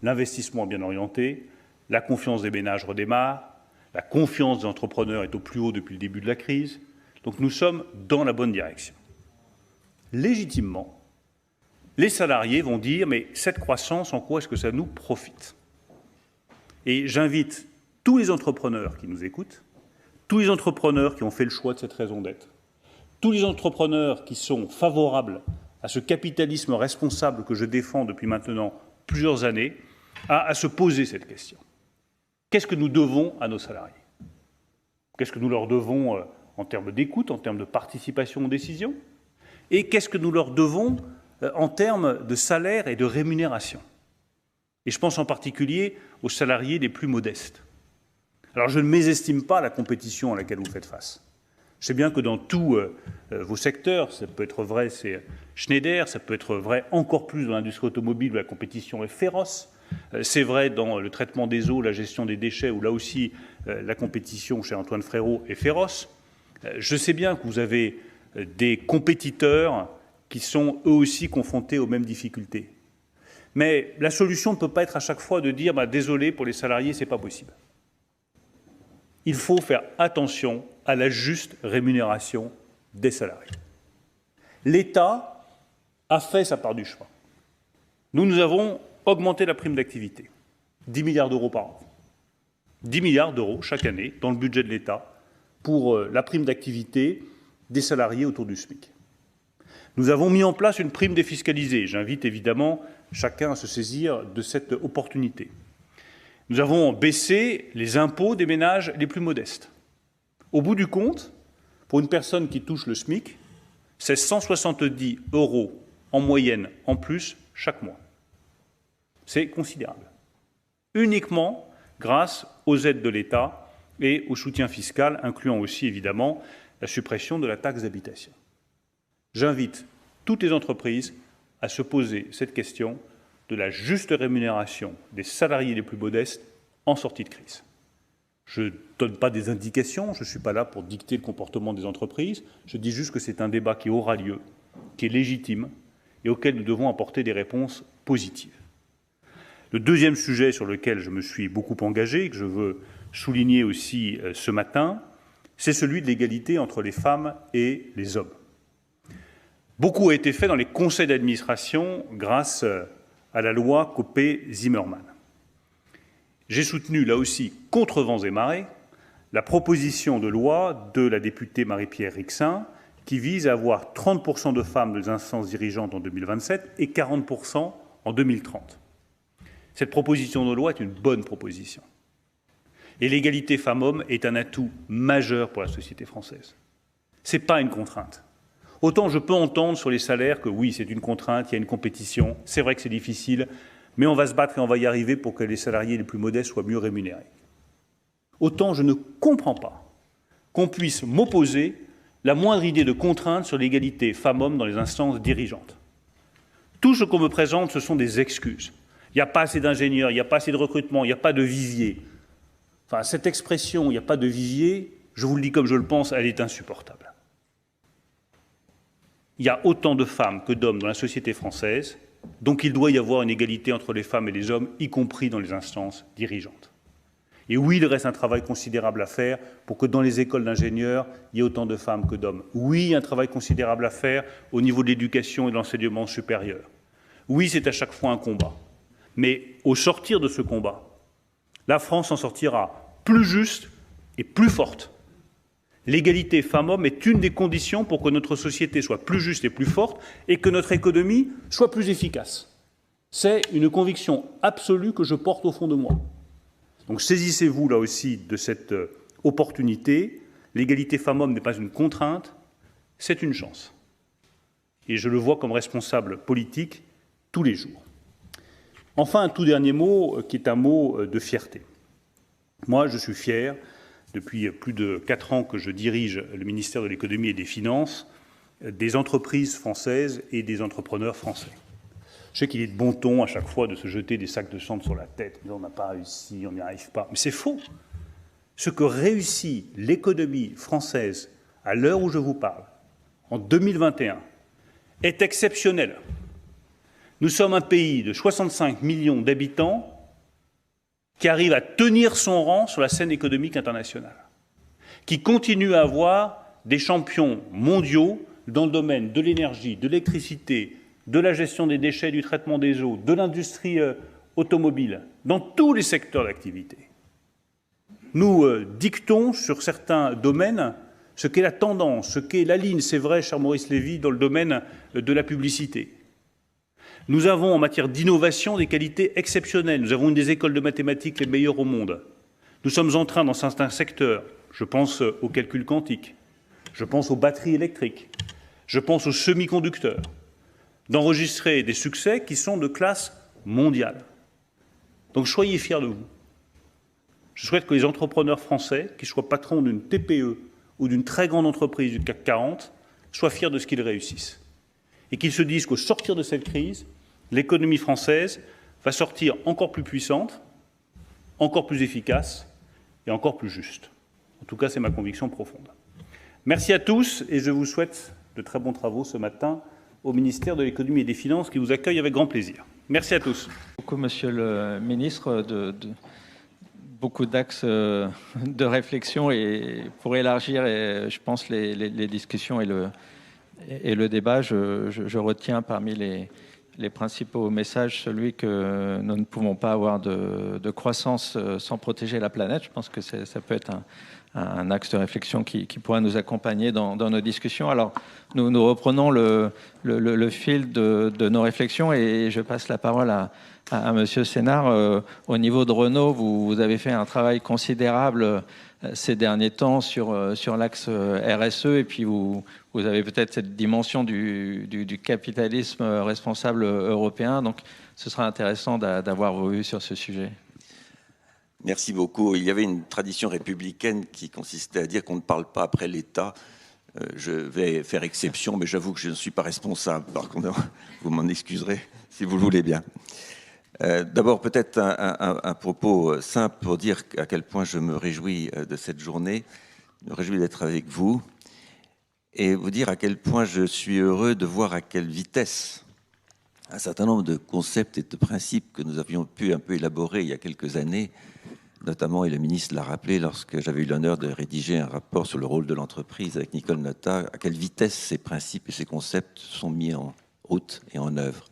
L'investissement est bien orienté, la confiance des ménages redémarre, la confiance des entrepreneurs est au plus haut depuis le début de la crise. Donc nous sommes dans la bonne direction. Légitimement, les salariés vont dire « mais cette croissance, en quoi est-ce que ça nous profite ?» Et j'invite tous les entrepreneurs qui nous écoutent, tous les entrepreneurs qui ont fait le choix de cette raison d'être, tous les entrepreneurs qui sont favorables à ce capitalisme responsable que je défends depuis maintenant plusieurs années, à se poser cette question. Qu'est-ce que nous devons à nos salariés? Qu'est-ce que nous leur devons en termes d'écoute, en termes de participation aux décisions? Et qu'est-ce que nous leur devons en termes de salaire et de rémunération? Et je pense en particulier aux salariés les plus modestes. Alors je ne mésestime pas la compétition à laquelle vous faites face. Je sais bien que dans tous vos secteurs, ça peut être vrai, c'est Schneider, ça peut être vrai encore plus dans l'industrie automobile où la compétition est féroce. C'est vrai dans le traitement des eaux, la gestion des déchets, où là aussi la compétition chez Antoine Frérot est féroce. Je sais bien que vous avez des compétiteurs qui sont eux aussi confrontés aux mêmes difficultés. Mais la solution ne peut pas être à chaque fois de dire « désolé, pour les salariés, ce n'est pas possible ». Il faut faire attention à la juste rémunération des salariés. L'État a fait sa part du chemin. Nous avons augmenté la prime d'activité, 10 milliards d'euros par an. 10 milliards d'euros chaque année dans le budget de l'État pour la prime d'activité des salariés autour du SMIC. Nous avons mis en place une prime défiscalisée. J'invite évidemment chacun à se saisir de cette opportunité. Nous avons baissé les impôts des ménages les plus modestes. Au bout du compte, pour une personne qui touche le SMIC, c'est 170 € en moyenne en plus chaque mois. C'est considérable. Uniquement grâce aux aides de l'État et au soutien fiscal, incluant aussi évidemment la suppression de la taxe d'habitation. J'invite toutes les entreprises à se poser cette question de la juste rémunération des salariés les plus modestes en sortie de crise. Je ne donne pas des indications, je ne suis pas là pour dicter le comportement des entreprises, je dis juste que c'est un débat qui aura lieu, qui est légitime et auquel nous devons apporter des réponses positives. Le deuxième sujet sur lequel je me suis beaucoup engagé, que je veux souligner aussi ce matin, c'est celui de l'égalité entre les femmes et les hommes. Beaucoup a été fait dans les conseils d'administration grâce à la loi Copé-Zimmermann. J'ai soutenu, là aussi, contre vents et marées, la proposition de loi de la députée Marie-Pierre Rixain qui vise à avoir 30% de femmes dans les instances dirigeantes en 2027 et 40% en 2030. Cette proposition de loi est une bonne proposition. Et l'égalité femmes-hommes est un atout majeur pour la société française. Ce n'est pas une contrainte. Autant je peux entendre sur les salaires que oui, c'est une contrainte, il y a une compétition, c'est vrai que c'est difficile, mais on va se battre et on va y arriver pour que les salariés les plus modestes soient mieux rémunérés. Autant je ne comprends pas qu'on puisse m'opposer la moindre idée de contrainte sur l'égalité femmes-hommes dans les instances dirigeantes. Tout ce qu'on me présente, ce sont des excuses. Il n'y a pas assez d'ingénieurs, il n'y a pas assez de recrutement, il n'y a pas de vivier. Enfin, cette expression, il n'y a pas de vivier, je vous le dis comme je le pense, elle est insupportable. Il y a autant de femmes que d'hommes dans la société française, donc il doit y avoir une égalité entre les femmes et les hommes, y compris dans les instances dirigeantes. Et oui, il reste un travail considérable à faire pour que dans les écoles d'ingénieurs, il y ait autant de femmes que d'hommes. Oui, un travail considérable à faire au niveau de l'éducation et de l'enseignement supérieur. Oui, c'est à chaque fois un combat. Mais au sortir de ce combat, la France en sortira plus juste et plus forte. L'égalité femmes-hommes est une des conditions pour que notre société soit plus juste et plus forte et que notre économie soit plus efficace. C'est une conviction absolue que je porte au fond de moi. Donc saisissez-vous là aussi de cette opportunité. L'égalité femmes-hommes n'est pas une contrainte, c'est une chance. Et je le vois comme responsable politique tous les jours. Enfin, un tout dernier mot qui est un mot de fierté. Moi, je suis fier, depuis plus de 4 ans que je dirige le ministère de l'économie et des finances, des entreprises françaises et des entrepreneurs français. Je sais qu'il est de bon ton à chaque fois de se jeter des sacs de cendres sur la tête, mais on n'a pas réussi, on n'y arrive pas. Mais c'est faux. Ce que réussit l'économie française à l'heure où je vous parle, en 2021, est exceptionnel. Nous sommes un pays de 65 millions d'habitants qui arrive à tenir son rang sur la scène économique internationale, qui continue à avoir des champions mondiaux dans le domaine de l'énergie, de l'électricité, de la gestion des déchets, du traitement des eaux, de l'industrie automobile, dans tous les secteurs d'activité. Nous dictons sur certains domaines ce qu'est la tendance, ce qu'est la ligne, c'est vrai, cher Maurice Lévy, dans le domaine de la publicité. Nous avons en matière d'innovation des qualités exceptionnelles. Nous avons une des écoles de mathématiques les meilleures au monde. Nous sommes en train, dans certains secteurs, je pense au calcul quantique, je pense aux batteries électriques, je pense aux semi-conducteurs, d'enregistrer des succès qui sont de classe mondiale. Donc soyez fiers de vous. Je souhaite que les entrepreneurs français, qu'ils soient patrons d'une TPE ou d'une très grande entreprise du CAC 40, soient fiers de ce qu'ils réussissent. Et qu'ils se disent qu'au sortir de cette crise, l'économie française va sortir encore plus puissante, encore plus efficace et encore plus juste. En tout cas, c'est ma conviction profonde. Merci à tous et je vous souhaite de très bons travaux ce matin au ministère de l'économie et des finances qui vous accueille avec grand plaisir. Merci à tous. Beaucoup, monsieur le ministre, beaucoup d'axes de réflexion et pour élargir, je pense, les discussions et le débat, je retiens parmi les principaux messages celui que nous ne pouvons pas avoir de croissance sans protéger la planète. Je pense que ça peut être un axe de réflexion qui pourra nous accompagner dans nos discussions. Alors, nous reprenons le fil de nos réflexions et je passe la parole à Monsieur Sénard. Au niveau de Renault, vous avez fait un travail considérable ces derniers temps sur l'axe RSE, et puis vous avez peut-être cette dimension du capitalisme responsable européen. Donc, ce sera intéressant d'avoir vos vues sur ce sujet. Merci beaucoup. Il y avait une tradition républicaine qui consistait à dire qu'on ne parle pas après l'État. Je vais faire exception, mais j'avoue que je ne suis pas responsable. Par contre, vous m'en excuserez si vous le voulez bien. D'abord, peut-être un propos simple pour dire à quel point je me réjouis de cette journée, je me réjouis d'être avec vous, et vous dire à quel point je suis heureux de voir à quelle vitesse un certain nombre de concepts et de principes que nous avions pu un peu élaborer il y a quelques années, notamment, et le ministre l'a rappelé lorsque j'avais eu l'honneur de rédiger un rapport sur le rôle de l'entreprise avec Nicole Notat, à quelle vitesse ces principes et ces concepts sont mis en route et en œuvre.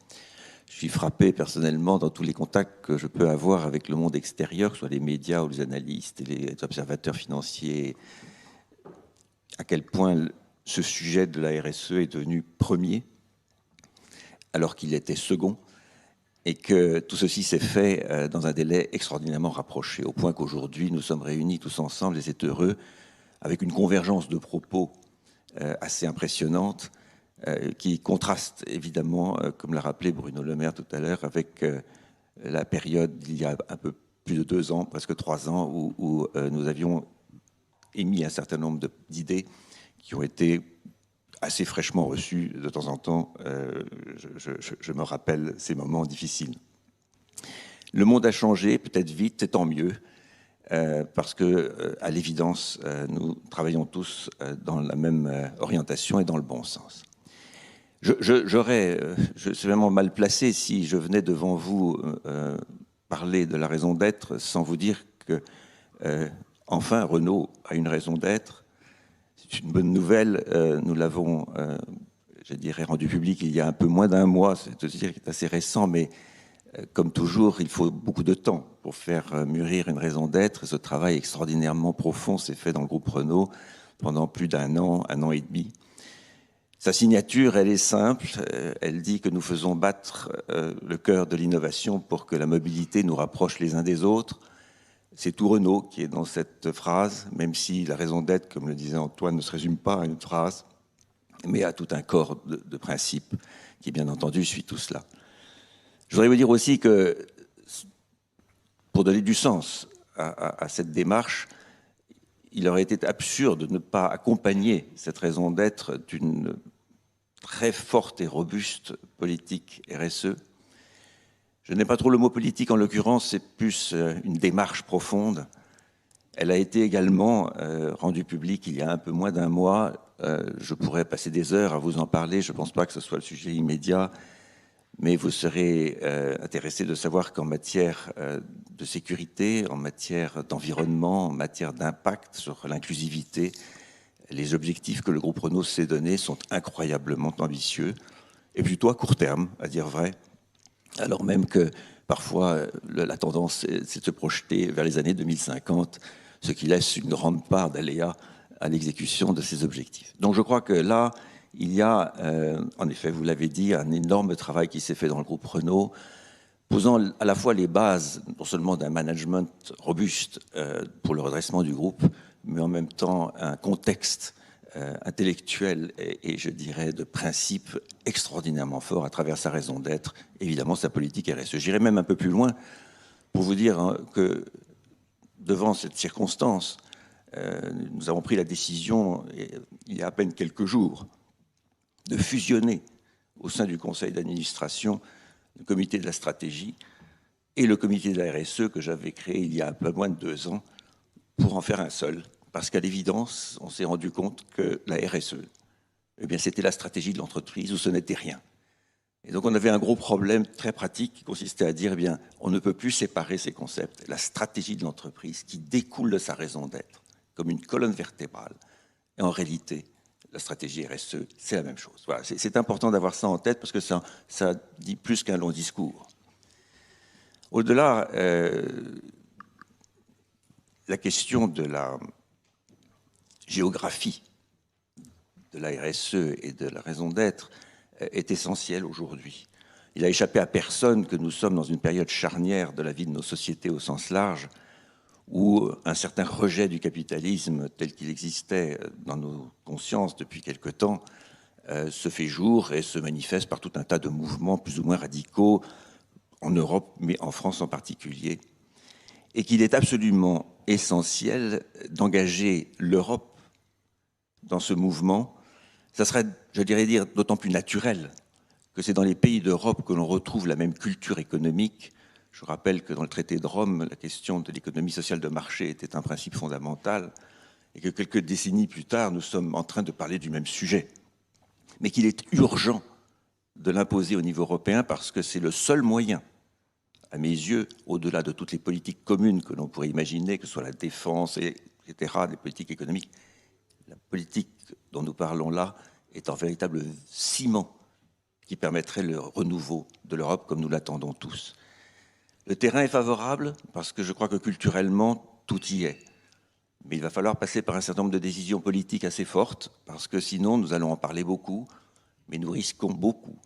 Je suis frappé personnellement dans tous les contacts que je peux avoir avec le monde extérieur, que ce soit les médias ou les analystes et les observateurs financiers, à quel point ce sujet de la RSE est devenu premier, alors qu'il était second, et que tout ceci s'est fait dans un délai extraordinairement rapproché, au point qu'aujourd'hui, nous sommes réunis tous ensemble, et c'est heureux, avec une convergence de propos assez impressionnante, qui contraste évidemment, comme l'a rappelé Bruno Le Maire tout à l'heure, avec la période d'il y a un peu plus de 2 ans, presque 3 ans, où nous avions émis un certain nombre d'idées qui ont été assez fraîchement reçues de temps en temps. Je me rappelle ces moments difficiles. Le monde a changé, peut-être vite, et tant mieux, parce que, à l'évidence, nous travaillons tous dans la même orientation et dans le bon sens. Je suis vraiment mal placé si je venais devant vous parler de la raison d'être sans vous dire que, enfin, Renault a une raison d'être. C'est une bonne nouvelle. Nous l'avons, je dirais, rendu public il y a un peu moins d'1 mois. C'est dire qu'il est assez récent, mais comme toujours, il faut beaucoup de temps pour faire mûrir une raison d'être. Et ce travail extraordinairement profond s'est fait dans le groupe Renault pendant plus d'1 an, 1 an et demi. Sa signature, elle est simple. Elle dit que nous faisons battre le cœur de l'innovation pour que la mobilité nous rapproche les uns des autres. C'est tout Renault qui est dans cette phrase, même si la raison d'être, comme le disait Antoine, ne se résume pas à une phrase, mais à tout un corps de principes qui, bien entendu, suit tout cela. Je voudrais vous dire aussi que, pour donner du sens à cette démarche, il aurait été absurde de ne pas accompagner cette raison d'être d'une très forte et robuste politique RSE. Je n'aime pas trop le mot politique en l'occurrence, c'est plus une démarche profonde. Elle a été également rendue publique il y a un peu moins d'1 mois. Je pourrais passer des heures à vous en parler, je ne pense pas que ce soit le sujet immédiat, mais vous serez intéressé de savoir qu'en matière de sécurité, en matière d'environnement, en matière d'impact sur l'inclusivité, les objectifs que le groupe Renault s'est donnés sont incroyablement ambitieux et plutôt à court terme, à dire vrai, alors même que parfois la tendance c'est de se projeter vers les années 2050, ce qui laisse une grande part d'aléas à l'exécution de ces objectifs. Donc je crois que là, il y a, en effet, vous l'avez dit, un énorme travail qui s'est fait dans le groupe Renault, posant à la fois les bases, non seulement d'un management robuste pour le redressement du groupe, mais en même temps un contexte intellectuel et je dirais de principe extraordinairement fort à travers sa raison d'être, évidemment sa politique RSE. J'irai même un peu plus loin pour vous dire que devant cette circonstance, nous avons pris la décision, il y a à peine quelques jours, de fusionner au sein du conseil d'administration le comité de la stratégie et le comité de la RSE que j'avais créé il y a un peu moins de 2 ans pour en faire un seul. Parce qu'à l'évidence, on s'est rendu compte que la RSE, eh bien, c'était la stratégie de l'entreprise ou ce n'était rien. Et donc on avait un gros problème très pratique qui consistait à dire, eh bien, on ne peut plus séparer ces concepts. La stratégie de l'entreprise qui découle de sa raison d'être, comme une colonne vertébrale. Et en réalité, la stratégie RSE, c'est la même chose. Voilà, c'est important d'avoir ça en tête parce que ça dit plus qu'un long discours. Au-delà, la question de la géographie de la RSE et de la raison d'être est essentielle aujourd'hui. Il a échappé à personne que nous sommes dans une période charnière de la vie de nos sociétés au sens large, où un certain rejet du capitalisme tel qu'il existait dans nos consciences depuis quelque temps se fait jour et se manifeste par tout un tas de mouvements plus ou moins radicaux en Europe, mais en France en particulier, et qu'il est absolument essentiel d'engager l'Europe dans ce mouvement. Ça serait, je dirais dire, d'autant plus naturel que c'est dans les pays d'Europe que l'on retrouve la même culture économique. Je rappelle que dans le traité de Rome, la question de l'économie sociale de marché était un principe fondamental et que quelques décennies plus tard, nous sommes en train de parler du même sujet. Mais qu'il est urgent de l'imposer au niveau européen parce que c'est le seul moyen, à mes yeux, au-delà de toutes les politiques communes que l'on pourrait imaginer, que ce soit la défense, etc., les politiques économiques, la politique dont nous parlons là est un véritable ciment qui permettrait le renouveau de l'Europe comme nous l'attendons tous. Le terrain est favorable parce que je crois que culturellement, tout y est. Mais il va falloir passer par un certain nombre de décisions politiques assez fortes parce que sinon, nous allons en parler beaucoup, mais nous risquons beaucoup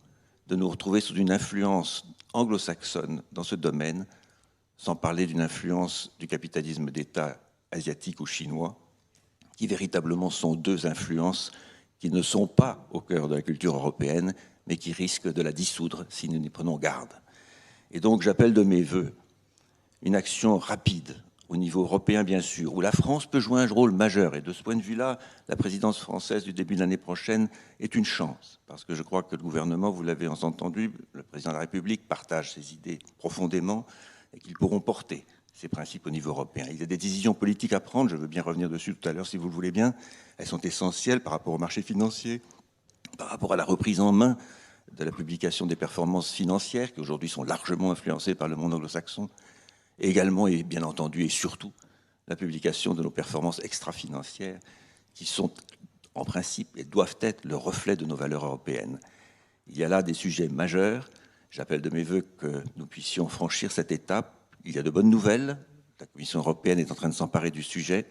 de nous retrouver sous une influence anglo-saxonne dans ce domaine, sans parler d'une influence du capitalisme d'État asiatique ou chinois, qui véritablement sont deux influences qui ne sont pas au cœur de la culture européenne, mais qui risquent de la dissoudre si nous n'y prenons garde. Et donc j'appelle de mes vœux une action rapide au niveau européen, bien sûr, où la France peut jouer un rôle majeur. Et de ce point de vue-là, la présidence française du début de l'année prochaine est une chance, parce que je crois que le gouvernement, vous l'avez entendu, le président de la République partage ses idées profondément et qu'ils pourront porter ces principes au niveau européen. Il y a des décisions politiques à prendre, je veux bien revenir dessus tout à l'heure si vous le voulez bien. Elles sont essentielles par rapport au marché financier, par rapport à la reprise en main de la publication des performances financières qui aujourd'hui sont largement influencées par le monde anglo-saxon, et également et bien entendu et surtout la publication de nos performances extra-financières qui sont en principe et doivent être le reflet de nos valeurs européennes. Il y a là des sujets majeurs. J'appelle de mes voeux que nous puissions franchir cette étape. Il y a de bonnes nouvelles. La Commission européenne est en train de s'emparer du sujet.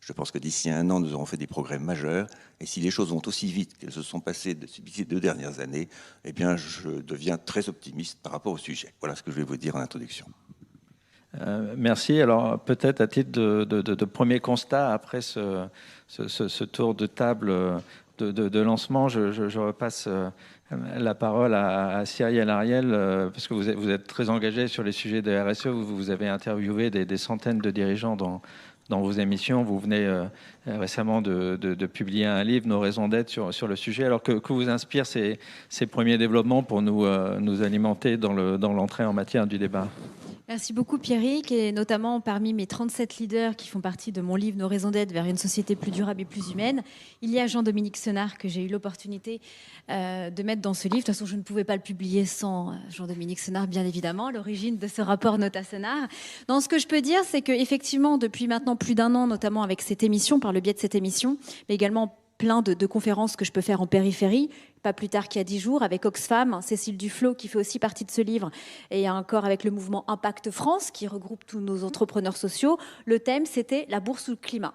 Je pense que d'ici 1 an, nous aurons fait des progrès majeurs. Et si les choses vont aussi vite qu'elles se sont passées depuis ces 2 dernières années, eh bien, je deviens très optimiste par rapport au sujet. Voilà ce que je vais vous dire en introduction. Merci. Alors, peut-être à titre de premier constat, après ce tour de table de lancement, je repasse la parole à Cyrielle Ariel, parce que vous êtes très engagé sur les sujets de RSE. Vous avez interviewé des centaines de dirigeants dans vos émissions. Vous venez récemment de publier un livre, Nos raisons d'être, sur le sujet. Alors, que vous inspirent ces premiers développements pour nous alimenter dans l'entrée en matière du débat? Merci beaucoup Pierrick, et notamment parmi mes 37 leaders qui font partie de mon livre Nos raisons d'être vers une société plus durable et plus humaine, il y a Jean-Dominique Senard que j'ai eu l'opportunité de mettre dans ce livre. De toute façon, je ne pouvais pas le publier sans Jean-Dominique Senard, bien évidemment, l'origine de ce rapport Nota Senard. Donc, ce que je peux dire, c'est qu'effectivement, depuis maintenant plus d'1 an, notamment avec cette émission, par le biais de cette émission, mais également plein de conférences que je peux faire en périphérie, pas plus tard qu'il y a 10 jours, avec Oxfam, Cécile Duflot, qui fait aussi partie de ce livre, et encore avec le mouvement Impact France, qui regroupe tous nos entrepreneurs sociaux. Le thème, c'était la bourse ou le climat.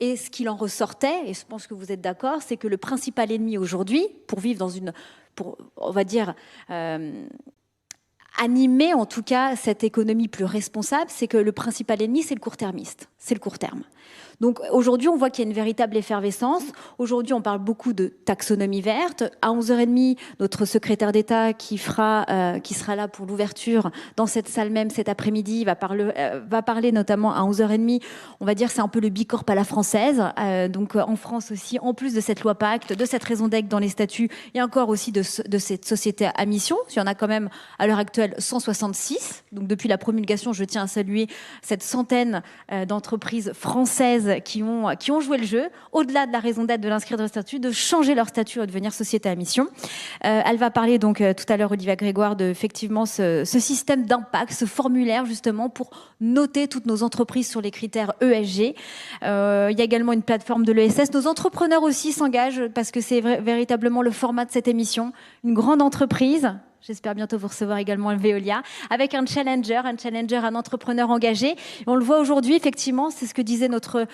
Et ce qu'il en ressortait, et je pense que vous êtes d'accord, c'est que le principal ennemi aujourd'hui, pour vivre dans on va dire, animer en tout cas cette économie plus responsable, c'est que le principal ennemi, c'est le court-termiste, c'est le court terme. Donc aujourd'hui, on voit qu'il y a une véritable effervescence. Aujourd'hui, on parle beaucoup de taxonomie verte. À 11h30, notre secrétaire d'État qui sera là pour l'ouverture dans cette salle même cet après-midi va parler notamment à 11h30. On va dire c'est un peu le bicorp à la française. Donc en France aussi, en plus de cette loi Pacte, de cette raison d'être dans les statuts, il y a encore aussi de cette société à mission. Il y en a quand même à l'heure actuelle 166. Donc depuis la promulgation, je tiens à saluer cette centaine d'entreprises françaises qui ont joué le jeu, au-delà de la raison d'être de l'inscrire dans le statut, de changer leur statut à devenir société à mission. Elle va parler donc tout à l'heure, Olivia Grégoire, de effectivement ce système d'impact, ce formulaire justement pour noter toutes nos entreprises sur les critères ESG. Il y a également une plateforme de l'ESS. Nos entrepreneurs aussi s'engagent parce que c'est véritablement le format de cette émission. Une grande entreprise, J'espère bientôt vous recevoir également à Veolia, avec un challenger, un entrepreneur engagé. Et on le voit aujourd'hui, effectivement, c'est ce que disait notre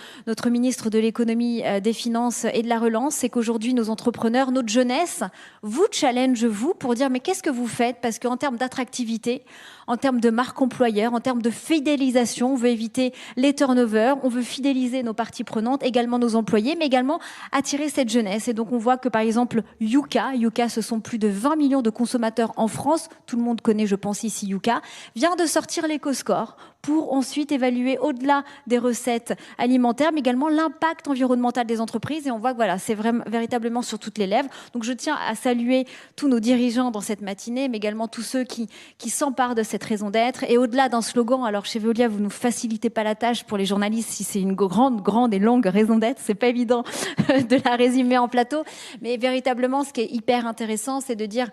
ministre de l'économie, des finances et de la relance, c'est qu'aujourd'hui, nos entrepreneurs, notre jeunesse, vous challenge, vous, pour dire mais qu'est-ce que vous faites? Parce qu'en termes d'attractivité, en termes de marque employeur, en termes de fidélisation, on veut éviter les turnovers, on veut fidéliser nos parties prenantes, également nos employés, mais également attirer cette jeunesse. Et donc on voit que par exemple Yuka, ce sont plus de 20 millions de consommateurs en France, tout le monde connaît je pense ici Yuka, vient de sortir l'éco-score pour ensuite évaluer au-delà des recettes alimentaires, mais également l'impact environnemental des entreprises. Et on voit que voilà, c'est véritablement sur toutes les lèvres. Donc je tiens à saluer tous nos dirigeants dans cette matinée, mais également tous ceux qui s'emparent de cette raison d'être. Et au-delà d'un slogan, alors chez Veolia, vous ne nous facilitez pas la tâche pour les journalistes si c'est une grande et longue raison d'être. C'est pas évident de la résumer en plateau. Mais véritablement, ce qui est hyper intéressant, c'est de dire,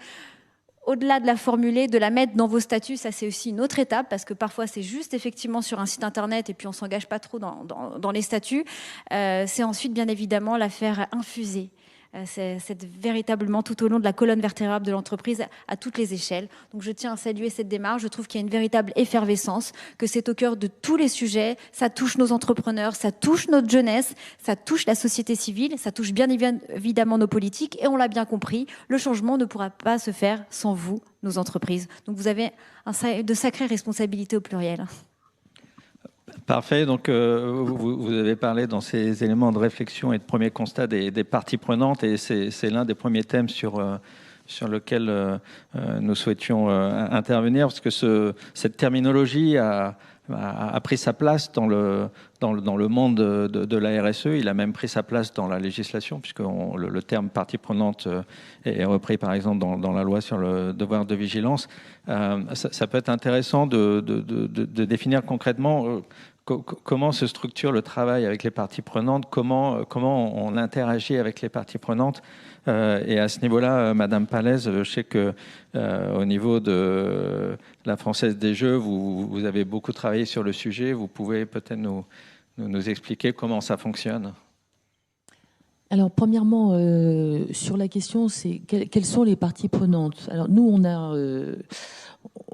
au-delà de la formuler, de la mettre dans vos statuts, ça c'est aussi une autre étape, parce que parfois c'est juste effectivement sur un site internet et puis on s'engage pas trop dans les statuts. C'est ensuite bien évidemment la faire infuser. C'est véritablement tout au long de la colonne vertébrale de l'entreprise à toutes les échelles. Donc je tiens à saluer cette démarche. Je trouve qu'il y a une véritable effervescence, que c'est au cœur de tous les sujets. Ça touche nos entrepreneurs, ça touche notre jeunesse, ça touche la société civile, ça touche bien évidemment nos politiques. Et on l'a bien compris, le changement ne pourra pas se faire sans vous, nos entreprises. Donc vous avez de sacrées responsabilités au pluriel. Parfait. Donc, vous avez parlé dans ces éléments de réflexion et de premier constat des parties prenantes, et c'est l'un des premiers thèmes sur lequel nous souhaitions intervenir, parce que cette terminologie a pris sa place dans le monde de la RSE. Il a même pris sa place dans la législation, puisque le terme partie prenante est repris par exemple dans la loi sur le devoir de vigilance. Ça peut être intéressant de définir concrètement comment se structure le travail avec les parties prenantes, comment on interagit avec les parties prenantes. Et à ce niveau-là, Madame Pallez, je sais que au niveau de la Française des Jeux, vous avez beaucoup travaillé sur le sujet. Vous pouvez peut-être nous expliquer comment ça fonctionne? Alors, premièrement, sur la question, c'est quelles sont les parties prenantes? Alors, nous,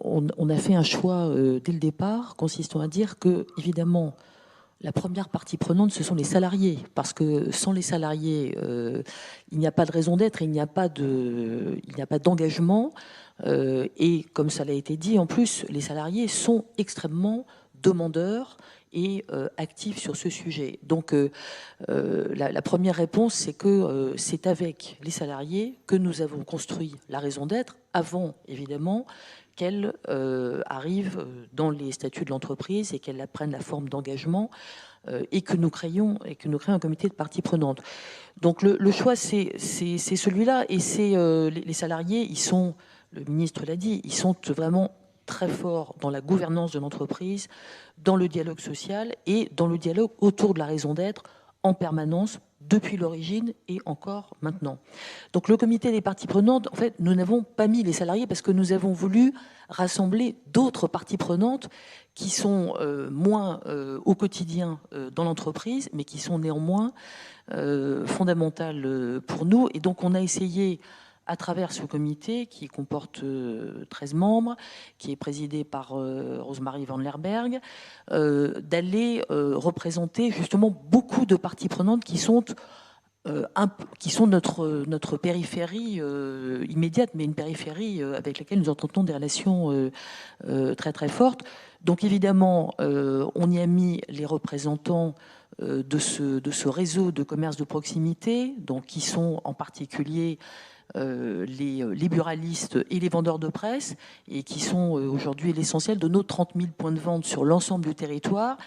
on a fait un choix dès le départ, consistant à dire que, évidemment, la première partie prenante, ce sont les salariés, parce que sans les salariés, il n'y a pas de raison d'être, il n'y a pas d'engagement. Et comme ça l'a été dit, en plus, les salariés sont extrêmement demandeurs et actifs sur ce sujet. Donc, la première réponse, c'est que c'est avec les salariés que nous avons construit la raison d'être, avant, évidemment, qu'elle arrive dans les statuts de l'entreprise et qu'elle prenne la forme d'engagement et que nous créions un comité de parties prenantes. Donc le choix, c'est celui-là, et c'est les salariés, ils sont, le ministre l'a dit, ils sont vraiment très forts dans la gouvernance de l'entreprise, dans le dialogue social et dans le dialogue autour de la raison d'être en permanence, depuis l'origine et encore maintenant. Donc le comité des parties prenantes, en fait, nous n'avons pas mis les salariés parce que nous avons voulu rassembler d'autres parties prenantes qui sont moins au quotidien dans l'entreprise, mais qui sont néanmoins fondamentales pour nous. Et donc on a essayé, à travers ce comité qui comporte 13 membres, qui est présidé par Rosemarie Van Lerberg, d'aller représenter justement beaucoup de parties prenantes qui sont notre périphérie immédiate, mais une périphérie avec laquelle nous entretenons des relations très très fortes. Donc évidemment, on y a mis les représentants de ce réseau de commerce de proximité, donc qui sont en particulier les buralistes et les vendeurs de presse, et qui sont aujourd'hui l'essentiel de nos 30 000 points de vente sur l'ensemble du territoire,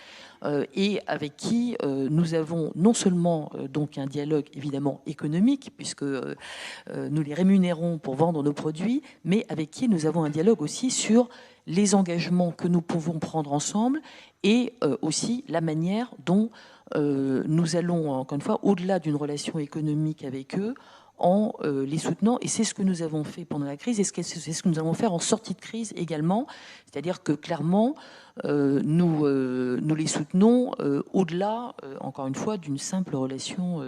et avec qui nous avons non seulement donc un dialogue évidemment économique, puisque nous les rémunérons pour vendre nos produits, mais avec qui nous avons un dialogue aussi sur les engagements que nous pouvons prendre ensemble, et aussi la manière dont nous allons, encore une fois, au-delà d'une relation économique avec eux, en les soutenant. Et c'est ce que nous avons fait pendant la crise et c'est ce que nous allons faire en sortie de crise également. C'est-à-dire que clairement, nous les soutenons au-delà, encore une fois, d'une simple relation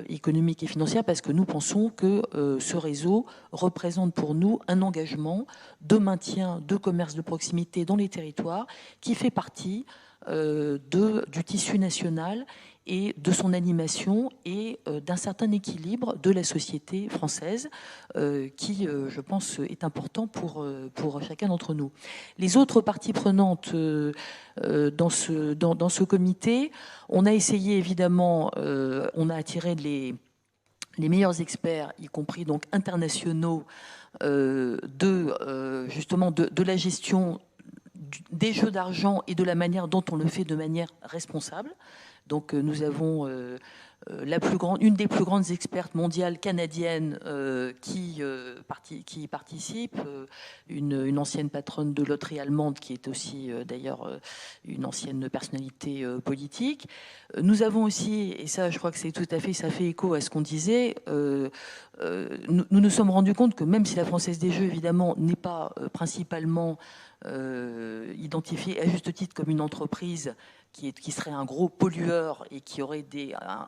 économique et financière, parce que nous pensons que ce réseau représente pour nous un engagement de maintien de commerce de proximité dans les territoires qui fait partie du tissu national et de son animation et d'un certain équilibre de la société française qui, je pense, est important pour chacun d'entre nous. Les autres parties prenantes dans ce comité, on a essayé évidemment, on a attiré les meilleurs experts, y compris donc internationaux, justement de la gestion des jeux d'argent et de la manière dont on le fait de manière responsable. Donc nous avons une des plus grandes expertes mondiales canadiennes qui participe, une ancienne patronne de loterie allemande qui est aussi d'ailleurs une ancienne personnalité politique. Nous avons aussi, et ça je crois que c'est tout à fait, ça fait écho à ce qu'on disait, nous nous sommes rendus compte que même si la Française des Jeux évidemment n'est pas principalement identifiée à juste titre comme une entreprise qui serait un gros pollueur et qui aurait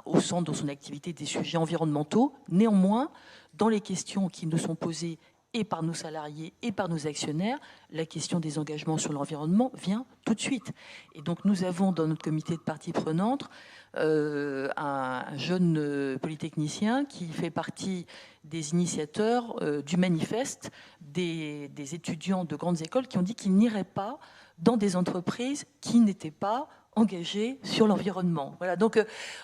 au centre de son activité des sujets environnementaux. Néanmoins, dans les questions qui nous sont posées et par nos salariés et par nos actionnaires, la question des engagements sur l'environnement vient tout de suite. Et donc nous avons dans notre comité de parties prenantes un jeune polytechnicien qui fait partie des initiateurs du manifeste des étudiants de grandes écoles qui ont dit qu'ils n'iraient pas dans des entreprises qui n'étaient pas engagés sur l'environnement. Voilà, donc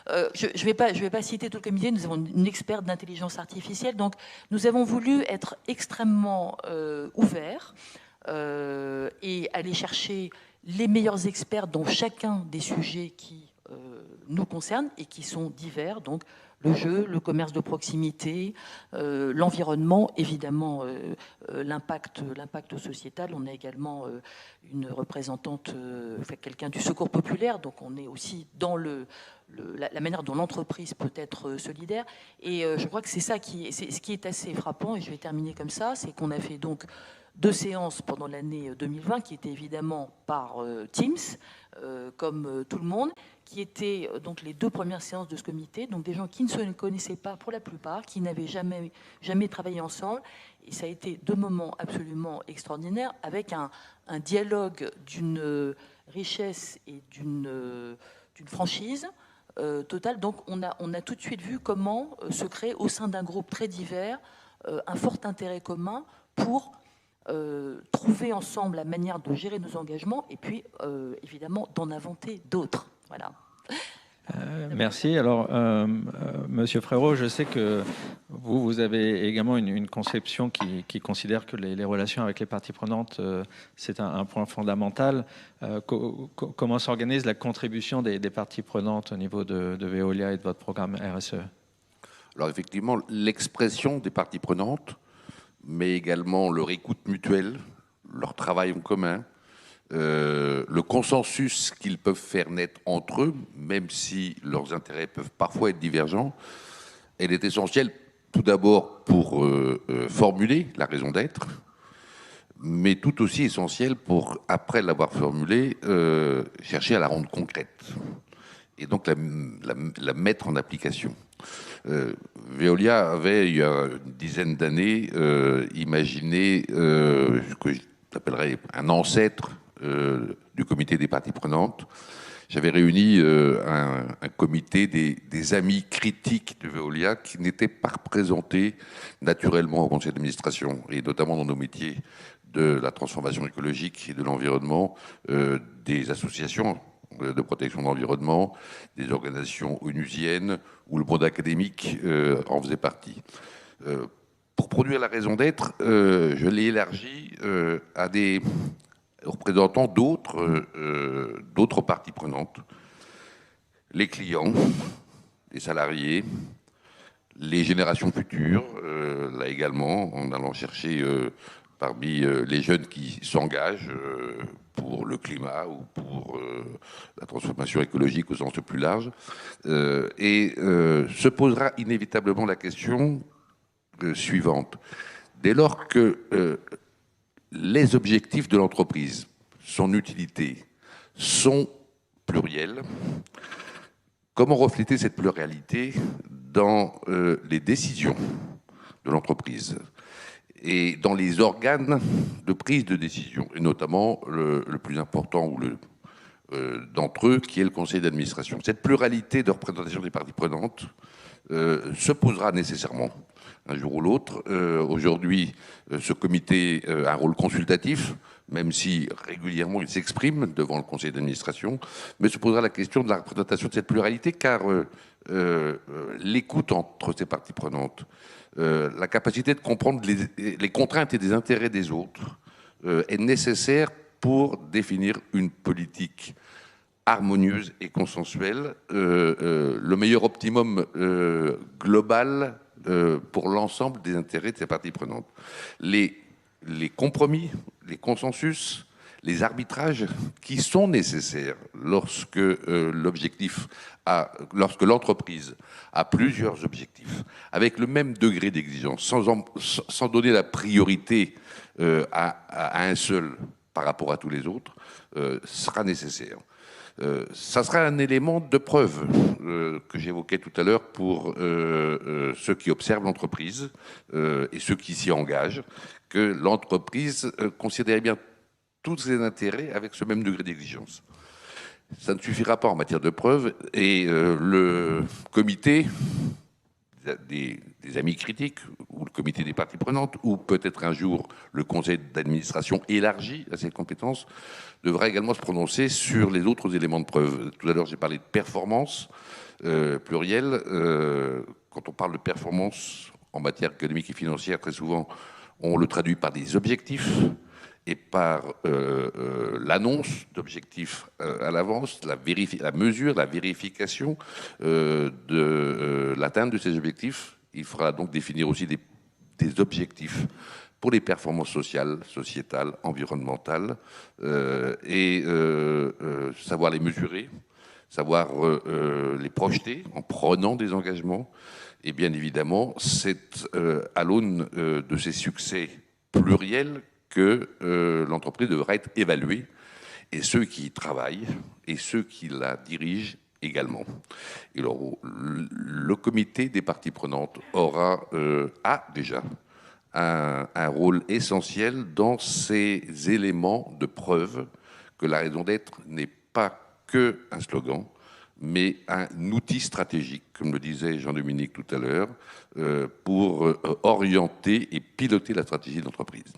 je ne vais pas citer tout le comité, nous avons une experte d'intelligence artificielle, donc nous avons voulu être extrêmement ouverts et aller chercher les meilleurs experts dans chacun des sujets qui nous concernent et qui sont divers, donc le jeu, le commerce de proximité, l'environnement, évidemment l'impact sociétal. On a également une représentante, quelqu'un du secours populaire, donc on est aussi dans la manière dont l'entreprise peut être solidaire. Et je crois que c'est ça ce qui est assez frappant, et je vais terminer comme ça, c'est qu'on a fait donc 2 séances pendant l'année 2020, qui étaient évidemment par Teams, comme tout le monde, qui étaient donc les 2 premières séances de ce comité, donc des gens qui ne se connaissaient pas pour la plupart, qui n'avaient jamais travaillé ensemble. Et ça a été 2 moments absolument extraordinaires, avec un dialogue d'une richesse et d'une franchise totale. Donc on a tout de suite vu comment se crée au sein d'un groupe très divers un fort intérêt commun pour trouver ensemble la manière de gérer nos engagements et puis évidemment d'en inventer d'autres. Voilà. Merci. Alors, Monsieur Frérot, je sais que vous avez également une conception qui considère que les relations avec les parties prenantes, c'est un point fondamental. Comment s'organise la contribution des parties prenantes au niveau de Veolia et de votre programme RSE? Alors effectivement, l'expression des parties prenantes, mais également leur écoute mutuelle, leur travail en commun, le consensus qu'ils peuvent faire naître entre eux, même si leurs intérêts peuvent parfois être divergents, elle est essentielle tout d'abord pour formuler la raison d'être, mais tout aussi essentielle pour, après l'avoir formulée, chercher à la rendre concrète et donc la mettre en application. Veolia avait, il y a une dizaine d'années, imaginé ce que j'appellerais un ancêtre du comité des parties prenantes. J'avais réuni un comité des amis critiques de Veolia qui n'étaient pas représentés naturellement au conseil d'administration, et notamment dans nos métiers de la transformation écologique et de l'environnement, des associations de protection de l'environnement, des organisations onusiennes, où le monde académique en faisait partie. Pour produire la raison d'être, je l'ai élargi à des représentants d'autres parties prenantes, les clients, les salariés, les générations futures, là également, en allant chercher parmi les jeunes qui s'engagent pour le climat ou pour la transformation écologique au sens le plus large. Se posera inévitablement la question suivante. Dès lors que les objectifs de l'entreprise, son utilité, sont pluriels, comment refléter cette pluralité dans les décisions de l'entreprise et dans les organes de prise de décision, et notamment le plus important ou d'entre eux, qui est le conseil d'administration. Cette pluralité de représentation des parties prenantes se posera nécessairement un jour ou l'autre. Aujourd'hui, ce comité a un rôle consultatif, même si régulièrement il s'exprime devant le conseil d'administration, mais se posera la question de la représentation de cette pluralité, car l'écoute entre ces parties prenantes, la capacité de comprendre les contraintes et les intérêts des autres est nécessaire pour définir une politique harmonieuse et consensuelle, le meilleur optimum global pour l'ensemble des intérêts de ces parties prenantes. Les compromis, les consensus, les arbitrages qui sont nécessaires lorsque lorsque l'entreprise a plusieurs objectifs, avec le même degré d'exigence, sans donner la priorité à un seul par rapport à tous les autres, sera nécessaire. Ça sera un élément de preuve que j'évoquais tout à l'heure pour ceux qui observent l'entreprise et ceux qui s'y engagent, que l'entreprise considère bien tous ses intérêts avec ce même degré d'exigence. Ça ne suffira pas en matière de preuve, et le comité des amis critiques, ou le comité des parties prenantes, ou peut-être un jour le conseil d'administration élargi à cette compétence, devra également se prononcer sur les autres éléments de preuve. Tout à l'heure, j'ai parlé de performance plurielle. Quand on parle de performance en matière économique et financière, très souvent, on le traduit par des objectifs et par l'annonce d'objectifs à l'avance, la mesure, la vérification de l'atteinte de ces objectifs. Il faudra donc définir aussi des objectifs pour les performances sociales, sociétales, environnementales, et savoir les mesurer, savoir les projeter en prenant des engagements. Et bien évidemment, c'est à l'aune de ces succès pluriels que l'entreprise devra être évaluée, et ceux qui y travaillent et ceux qui la dirigent également. Et alors, le comité des parties prenantes a déjà un rôle essentiel dans ces éléments de preuve que la raison d'être n'est pas qu'un slogan, mais un outil stratégique, comme le disait Jean-Dominique tout à l'heure, pour orienter et piloter la stratégie de l'entreprise.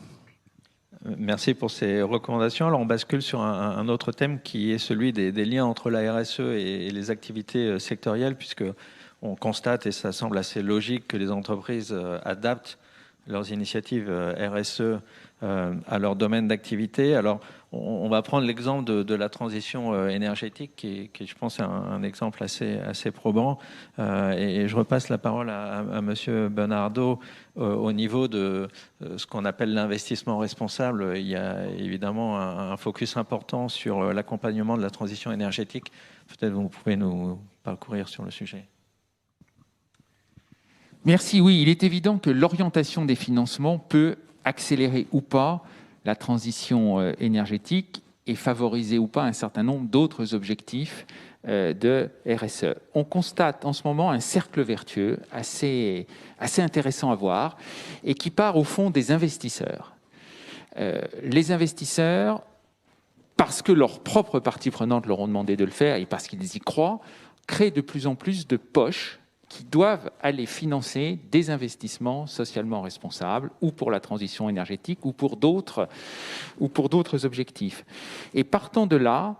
Merci pour ces recommandations. Alors on bascule sur un autre thème qui est celui des liens entre la RSE et les activités sectorielles, puisque on constate, et ça semble assez logique, que les entreprises adaptent leurs initiatives RSE à leur domaine d'activité. Alors on va prendre l'exemple de la transition énergétique, qui je pense, est un exemple assez probant. Et je repasse la parole à Monsieur Bernardo. Au niveau de ce qu'on appelle l'investissement responsable, il y a évidemment un focus important sur l'accompagnement de la transition énergétique. Peut-être vous pouvez nous parcourir sur le sujet. Merci. Oui, il est évident que l'orientation des financements peut accélérer ou pas la transition énergétique et favoriser ou pas un certain nombre d'autres objectifs de RSE. On constate en ce moment un cercle vertueux assez intéressant à voir, et qui part au fond des investisseurs. Les investisseurs, parce que leurs propres parties prenantes leur ont demandé de le faire et parce qu'ils y croient, créent de plus en plus de poches qui doivent aller financer des investissements socialement responsables, ou pour la transition énergétique, ou pour d'autres objectifs. Et partant de là,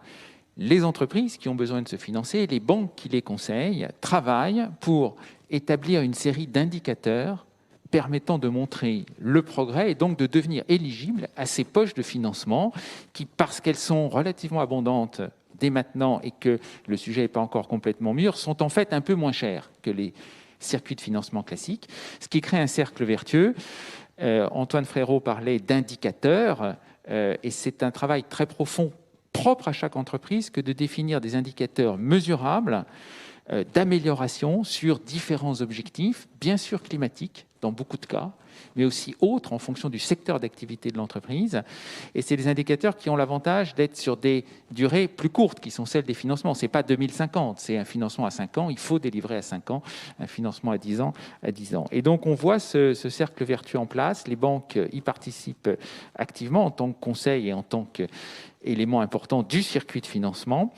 les entreprises qui ont besoin de se financer, les banques qui les conseillent, travaillent pour établir une série d'indicateurs permettant de montrer le progrès et donc de devenir éligibles à ces poches de financement qui, parce qu'elles sont relativement abondantes dès maintenant et que le sujet n'est pas encore complètement mûr, sont en fait un peu moins chers que les circuits de financement classiques, ce qui crée un cercle vertueux. Antoine Frérot parlait d'indicateurs. Et c'est un travail très profond, propre à chaque entreprise, que de définir des indicateurs mesurables d'amélioration sur différents objectifs, bien sûr climatiques dans beaucoup de cas, mais aussi autres en fonction du secteur d'activité de l'entreprise. Et c'est des indicateurs qui ont l'avantage d'être sur des durées plus courtes, qui sont celles des financements. Ce n'est pas 2050, c'est un financement à 5 ans, il faut délivrer à 5 ans, un financement à 10 ans, à 10 ans. Et donc on voit ce cercle vertueux en place, les banques y participent activement en tant que conseil et en tant qu'élément important du circuit de financement.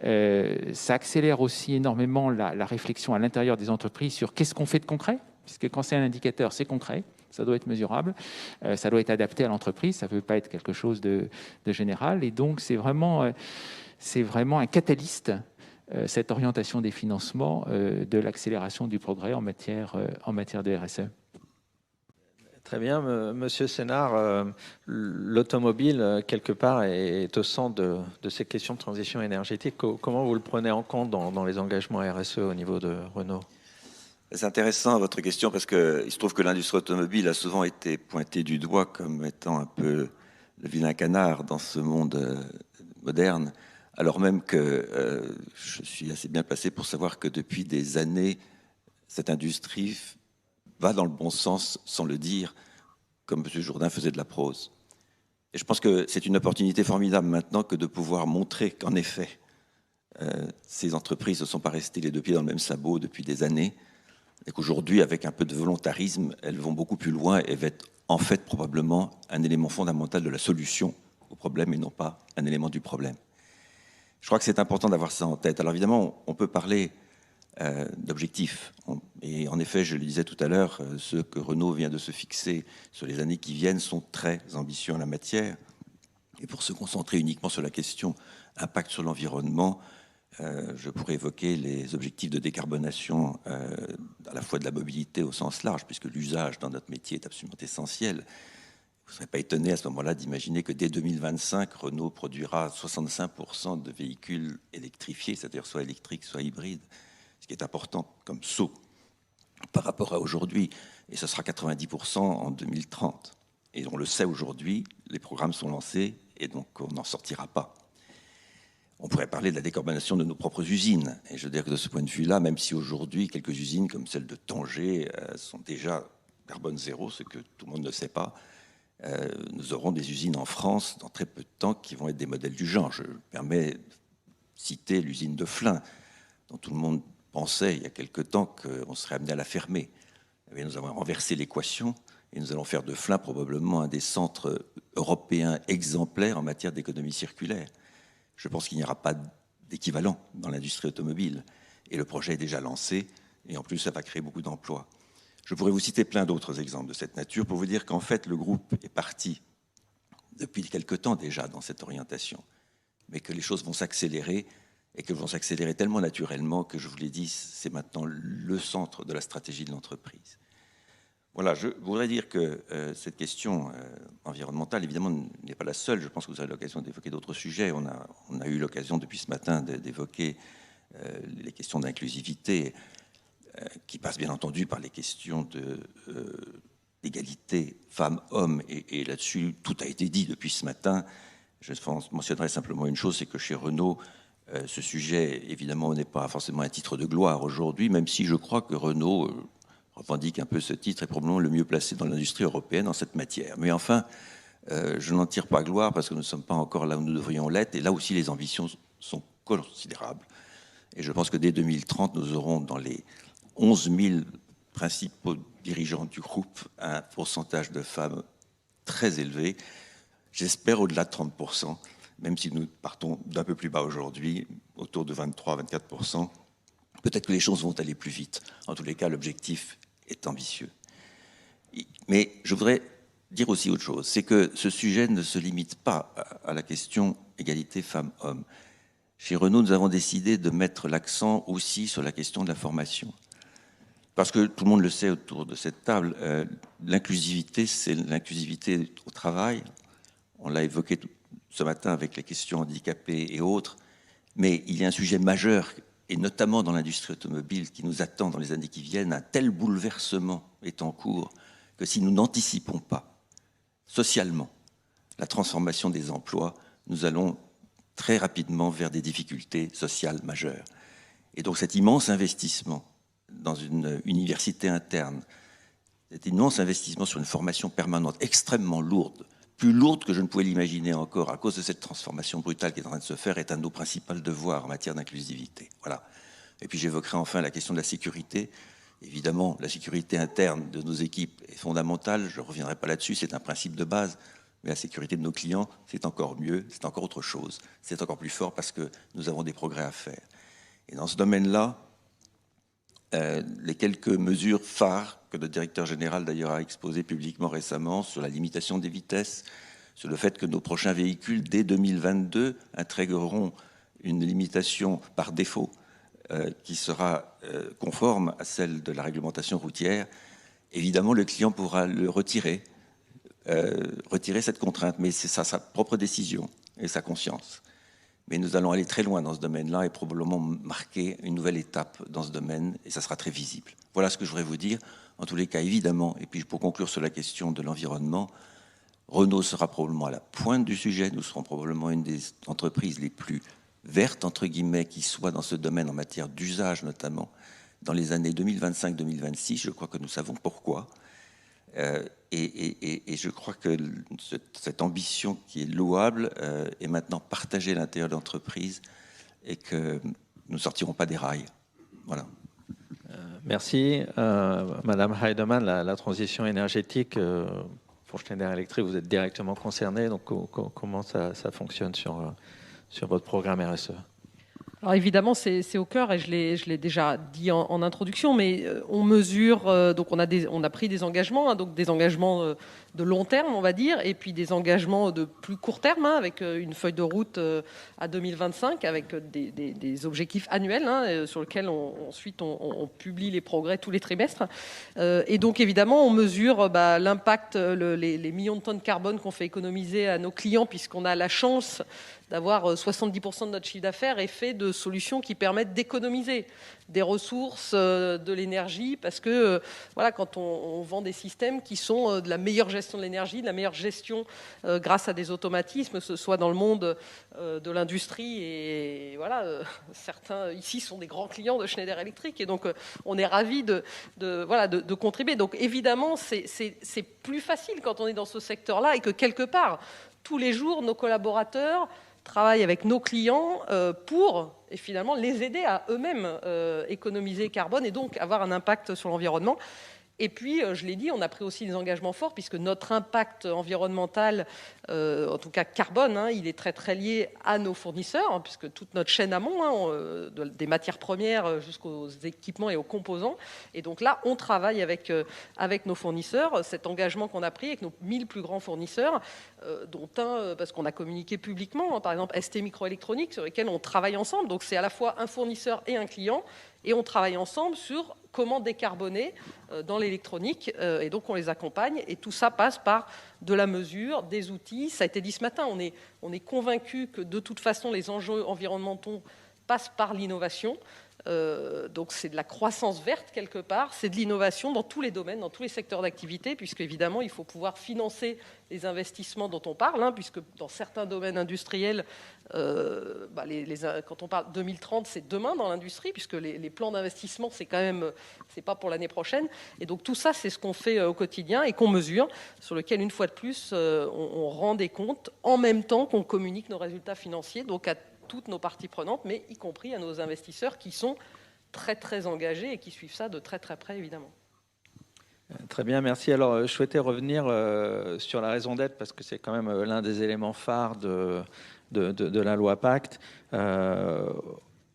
Ça accélère aussi énormément la réflexion à l'intérieur des entreprises sur qu'est-ce qu'on fait de concret, puisque quand c'est un indicateur, c'est concret, ça doit être mesurable, ça doit être adapté à l'entreprise, ça ne peut pas être quelque chose de général. Et donc, c'est vraiment un catalyste, cette orientation des financements, de l'accélération du progrès en matière de RSE. Très bien, Monsieur Sénard, l'automobile, quelque part, est au centre de ces questions de transition énergétique. Comment vous le prenez en compte dans les engagements RSE au niveau de Renault ? C'est intéressant votre question parce qu'il se trouve que l'industrie automobile a souvent été pointée du doigt comme étant un peu le vilain canard dans ce monde moderne, alors même que je suis assez bien placé pour savoir que depuis des années, cette industrie va dans le bon sens sans le dire, comme M. Jourdain faisait de la prose. Et je pense que c'est une opportunité formidable maintenant que de pouvoir montrer qu'en effet, ces entreprises ne sont pas restées les deux pieds dans le même sabot depuis des années, et qu'aujourd'hui, avec un peu de volontarisme, elles vont beaucoup plus loin et vont être en fait probablement un élément fondamental de la solution au problème et non pas un élément du problème. Je crois que c'est important d'avoir ça en tête. Alors évidemment, on peut parler d'objectifs. Et en effet, je le disais tout à l'heure, ceux que Renault vient de se fixer sur les années qui viennent sont très ambitieux en la matière. Et pour se concentrer uniquement sur la question impact sur l'environnement, je pourrais évoquer les objectifs de décarbonation à la fois de la mobilité au sens large, puisque l'usage dans notre métier est absolument essentiel. Vous ne serez pas étonné à ce moment-là d'imaginer que dès 2025, Renault produira 65% de véhicules électrifiés, c'est-à-dire soit électriques, soit hybrides, ce qui est important comme saut par rapport à aujourd'hui, et ce sera 90% en 2030. Et on le sait aujourd'hui, les programmes sont lancés, et donc on n'en sortira pas. On pourrait parler de la décarbonation de nos propres usines, et je veux dire que de ce point de vue-là, même si aujourd'hui quelques usines comme celle de Tanger sont déjà carbone zéro, ce que tout le monde ne sait pas, nous aurons des usines en France dans très peu de temps qui vont être des modèles du genre. Je me permets de citer l'usine de Flins, dont tout le monde pensait il y a quelque temps qu'on serait amené à la fermer. Mais nous avons renversé l'équation et nous allons faire de Flins probablement un des centres européens exemplaires en matière d'économie circulaire. Je pense qu'il n'y aura pas d'équivalent dans l'industrie automobile. Et le projet est déjà lancé et en plus ça va créer beaucoup d'emplois. Je pourrais vous citer plein d'autres exemples de cette nature pour vous dire qu'en fait le groupe est parti depuis quelque temps déjà dans cette orientation, mais que les choses vont s'accélérer et qu'elles vont s'accélérer tellement naturellement que, je vous l'ai dit, c'est maintenant le centre de la stratégie de l'entreprise. Voilà, je voudrais dire que cette question environnementale, évidemment, n'est pas la seule. Je pense que vous aurez l'occasion d'évoquer d'autres sujets. On a eu l'occasion depuis ce matin d'évoquer les questions d'inclusivité, qui passent bien entendu par les questions d'égalité femmes-hommes. Et là-dessus, tout a été dit depuis ce matin. Je mentionnerai simplement une chose, c'est que chez Renault, ce sujet, évidemment, n'est pas forcément un titre de gloire aujourd'hui, même si je crois que Renault revendique un peu ce titre, est probablement le mieux placé dans l'industrie européenne en cette matière. Mais enfin, je n'en tire pas gloire parce que nous ne sommes pas encore là où nous devrions l'être, et là aussi les ambitions sont considérables. Et je pense que dès 2030, nous aurons dans les 11 000 principaux dirigeants du groupe un pourcentage de femmes très élevé, j'espère au-delà de 30%, même si nous partons d'un peu plus bas aujourd'hui, autour de 23-24%. Peut-être que les choses vont aller plus vite. En tous les cas, l'objectif est ambitieux. Mais je voudrais dire aussi autre chose, c'est que ce sujet ne se limite pas à la question égalité femmes-hommes. Chez Renault, nous avons décidé de mettre l'accent aussi sur la question de la formation. Parce que tout le monde le sait autour de cette table, l'inclusivité, c'est l'inclusivité au travail. On l'a évoqué ce matin avec les questions handicapées et autres, mais il y a un sujet majeur, et notamment dans l'industrie automobile, qui nous attend dans les années qui viennent. Un tel bouleversement est en cours que si nous n'anticipons pas socialement la transformation des emplois, nous allons très rapidement vers des difficultés sociales majeures. Et donc cet immense investissement dans une université interne, cet immense investissement sur une formation permanente extrêmement lourde, plus lourde que je ne pouvais l'imaginer encore à cause de cette transformation brutale qui est en train de se faire, est un de nos principaux devoirs en matière d'inclusivité. Voilà. Et puis j'évoquerai enfin la question de la sécurité. Évidemment, la sécurité interne de nos équipes est fondamentale, je ne reviendrai pas là-dessus, c'est un principe de base, mais la sécurité de nos clients, c'est encore mieux, c'est encore autre chose, c'est encore plus fort parce que nous avons des progrès à faire. Et dans ce domaine-là, les quelques mesures phares que le directeur général d'ailleurs a exposées publiquement récemment sur la limitation des vitesses, sur le fait que nos prochains véhicules, dès 2022, intégreront une limitation par défaut qui sera conforme à celle de la réglementation routière, évidemment le client pourra le retirer cette contrainte, mais c'est sa propre décision et sa conscience. Mais nous allons aller très loin dans ce domaine-là et probablement marquer une nouvelle étape dans ce domaine, et ça sera très visible. Voilà ce que je voudrais vous dire. En tous les cas, évidemment, et puis pour conclure sur la question de l'environnement, Renault sera probablement à la pointe du sujet. Nous serons probablement une des entreprises les plus vertes, entre guillemets, qui soit dans ce domaine en matière d'usage notamment, dans les années 2025-2026. Je crois que nous savons pourquoi. Et je crois que cette ambition qui est louable est maintenant partagée à l'intérieur de l'entreprise et que nous ne sortirons pas des rails. Voilà. Merci. Madame Heidemann, la transition énergétique, pour Schneider Electric, vous êtes directement concernée. Donc, comment ça fonctionne sur votre programme RSE? Alors évidemment, c'est au cœur, et je l'ai déjà dit en introduction, mais on mesure, donc on a pris des engagements, hein, donc des engagements de long terme, on va dire, et puis des engagements de plus court terme, hein, avec une feuille de route à 2025, avec des objectifs annuels, hein, sur lesquels ensuite on publie les progrès tous les trimestres. Et donc évidemment, on mesure l'impact, les millions de tonnes de carbone qu'on fait économiser à nos clients, puisqu'on a la chance d'avoir 70% de notre chiffre d'affaires est fait de solutions qui permettent d'économiser des ressources, de l'énergie, parce que voilà, quand on vend des systèmes qui sont de la meilleure gestion de l'énergie, de la meilleure gestion grâce à des automatismes, que ce soit dans le monde de l'industrie, et voilà, certains ici sont des grands clients de Schneider Electric, et donc on est ravis de contribuer. Donc évidemment, c'est plus facile quand on est dans ce secteur-là, et que quelque part, tous les jours, nos collaborateurs travaillent avec nos clients pour, et finalement, les aider à eux-mêmes économiser carbone et donc avoir un impact sur l'environnement. Et puis, je l'ai dit, on a pris aussi des engagements forts, puisque notre impact environnemental, en tout cas carbone, hein, il est très très lié à nos fournisseurs, hein, puisque toute notre chaîne amont, hein, des matières premières jusqu'aux équipements et aux composants. Et donc là, on travaille avec nos fournisseurs. Cet engagement qu'on a pris avec nos 1000 plus grands fournisseurs, dont un, parce qu'on a communiqué publiquement, hein, par exemple ST Microélectronique, sur lesquels on travaille ensemble. Donc c'est à la fois un fournisseur et un client, et on travaille ensemble sur comment décarboner dans l'électronique, et donc on les accompagne, et tout ça passe par de la mesure, des outils. Ça a été dit ce matin, on est convaincu que de toute façon les enjeux environnementaux passent par l'innovation. Donc c'est de la croissance verte quelque part, c'est de l'innovation dans tous les domaines, dans tous les secteurs d'activité, puisque évidemment il faut pouvoir financer les investissements dont on parle, hein, puisque dans certains domaines industriels, quand on parle 2030, c'est demain dans l'industrie, puisque les plans d'investissement, c'est quand même, c'est pas pour l'année prochaine. Et donc tout ça, c'est ce qu'on fait au quotidien et qu'on mesure, sur lequel une fois de plus, on rend des comptes en même temps qu'on communique nos résultats financiers, donc à toutes nos parties prenantes, mais y compris à nos investisseurs qui sont très très engagés et qui suivent ça de très très près, évidemment. Très bien, merci. Alors, je souhaitais revenir sur la raison d'être, parce que c'est quand même l'un des éléments phares de la loi Pacte.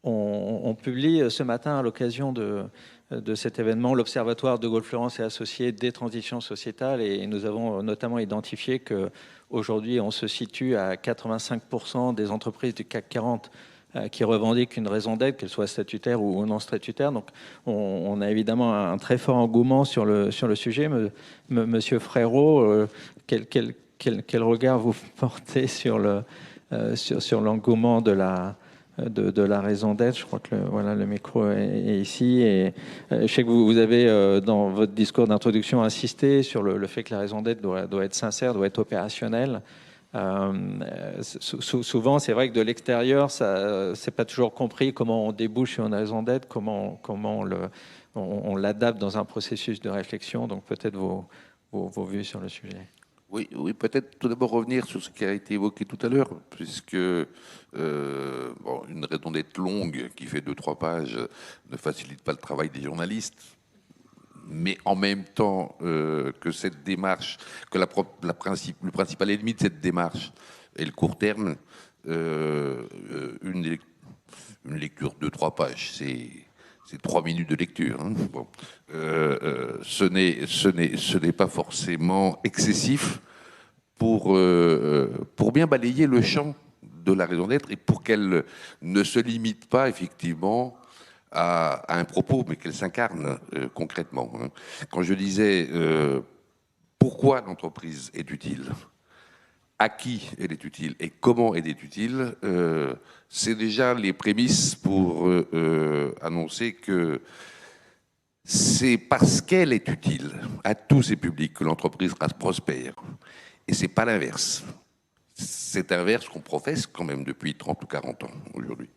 On publie ce matin, à l'occasion de cet événement, l'Observatoire de Gaulle-Fleurance et Associés des transitions sociétales, et nous avons notamment identifié qu'aujourd'hui, on se situe à 85% des entreprises du CAC 40 qui revendiquent une raison d'être, qu'elle soit statutaire ou non statutaire. Donc, on a évidemment un très fort engouement sur le sujet. Monsieur Frérot, quel regard vous portez sur l'engouement de la raison d'être? Je crois que le micro est ici. Et je sais que vous avez, dans votre discours d'introduction, insisté sur le fait que la raison d'être doit être sincère, doit être opérationnelle. Souvent, c'est vrai que de l'extérieur, c'est pas toujours compris comment on débouche sur une raison d'être, comment on l'adapte dans un processus de réflexion. Donc peut-être vos vues sur le sujet. Oui, oui, peut-être tout d'abord revenir sur ce qui a été évoqué tout à l'heure, puisque une raison d'être longue qui fait 2-3 pages ne facilite pas le travail des journalistes. Mais en même temps que cette démarche, que le principal ennemi de cette démarche est le court terme, une lecture de 3 pages, c'est 3 minutes de lecture. Hein. Bon. Ce n'est pas forcément excessif pour bien balayer le champ de la raison d'être et pour qu'elle ne se limite pas effectivement à un propos, mais qu'elle s'incarne concrètement. Hein. Quand je disais pourquoi l'entreprise est utile, à qui elle est utile et comment elle est utile, c'est déjà les prémices pour annoncer que c'est parce qu'elle est utile à tous ces publics que l'entreprise reste prospère. Et c'est pas l'inverse. C'est inverse qu'on professe quand même depuis 30 ou 40 ans aujourd'hui.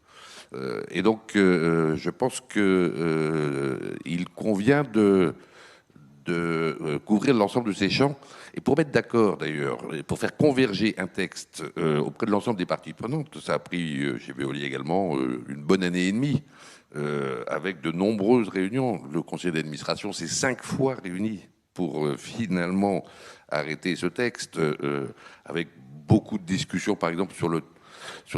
Et donc, je pense qu'il convient de couvrir l'ensemble de ces champs. Et pour mettre d'accord, d'ailleurs, pour faire converger un texte auprès de l'ensemble des parties prenantes, ça a pris, chez Veolia également, une bonne année et demie, avec de nombreuses réunions. Le conseil d'administration s'est 5 fois réuni pour finalement arrêter ce texte, avec beaucoup de discussions, par exemple, sur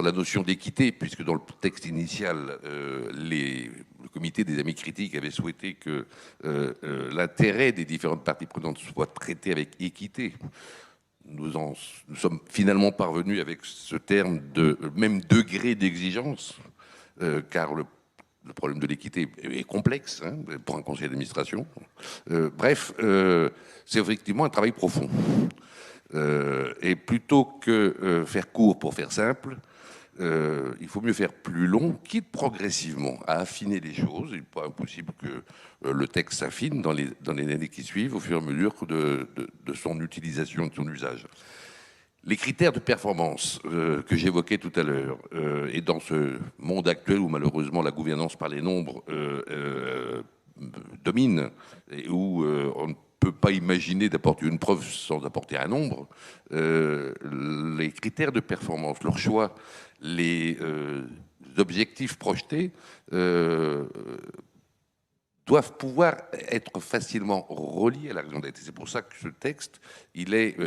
la notion d'équité, puisque dans le texte initial, le comité des amis critiques avait souhaité que l'intérêt des différentes parties prenantes soit traité avec équité. Nous sommes finalement parvenus avec ce terme de même degré d'exigence, car le problème de l'équité est complexe hein, pour un conseil d'administration. Bref, c'est effectivement un travail profond. Et plutôt que faire court pour faire simple, il faut mieux faire plus long, quitte progressivement à affiner les choses. Il n'est pas impossible que le texte s'affine dans les années qui suivent au fur et à mesure de son utilisation, de son usage. Les critères de performance que j'évoquais tout à l'heure, et dans ce monde actuel où malheureusement la gouvernance par les nombres domine, et où on ne peut pas imaginer d'apporter une preuve sans apporter un nombre, les critères de performance, leur choix, les objectifs projetés doivent pouvoir être facilement reliés à la raison d'être. C'est pour ça que ce texte, il est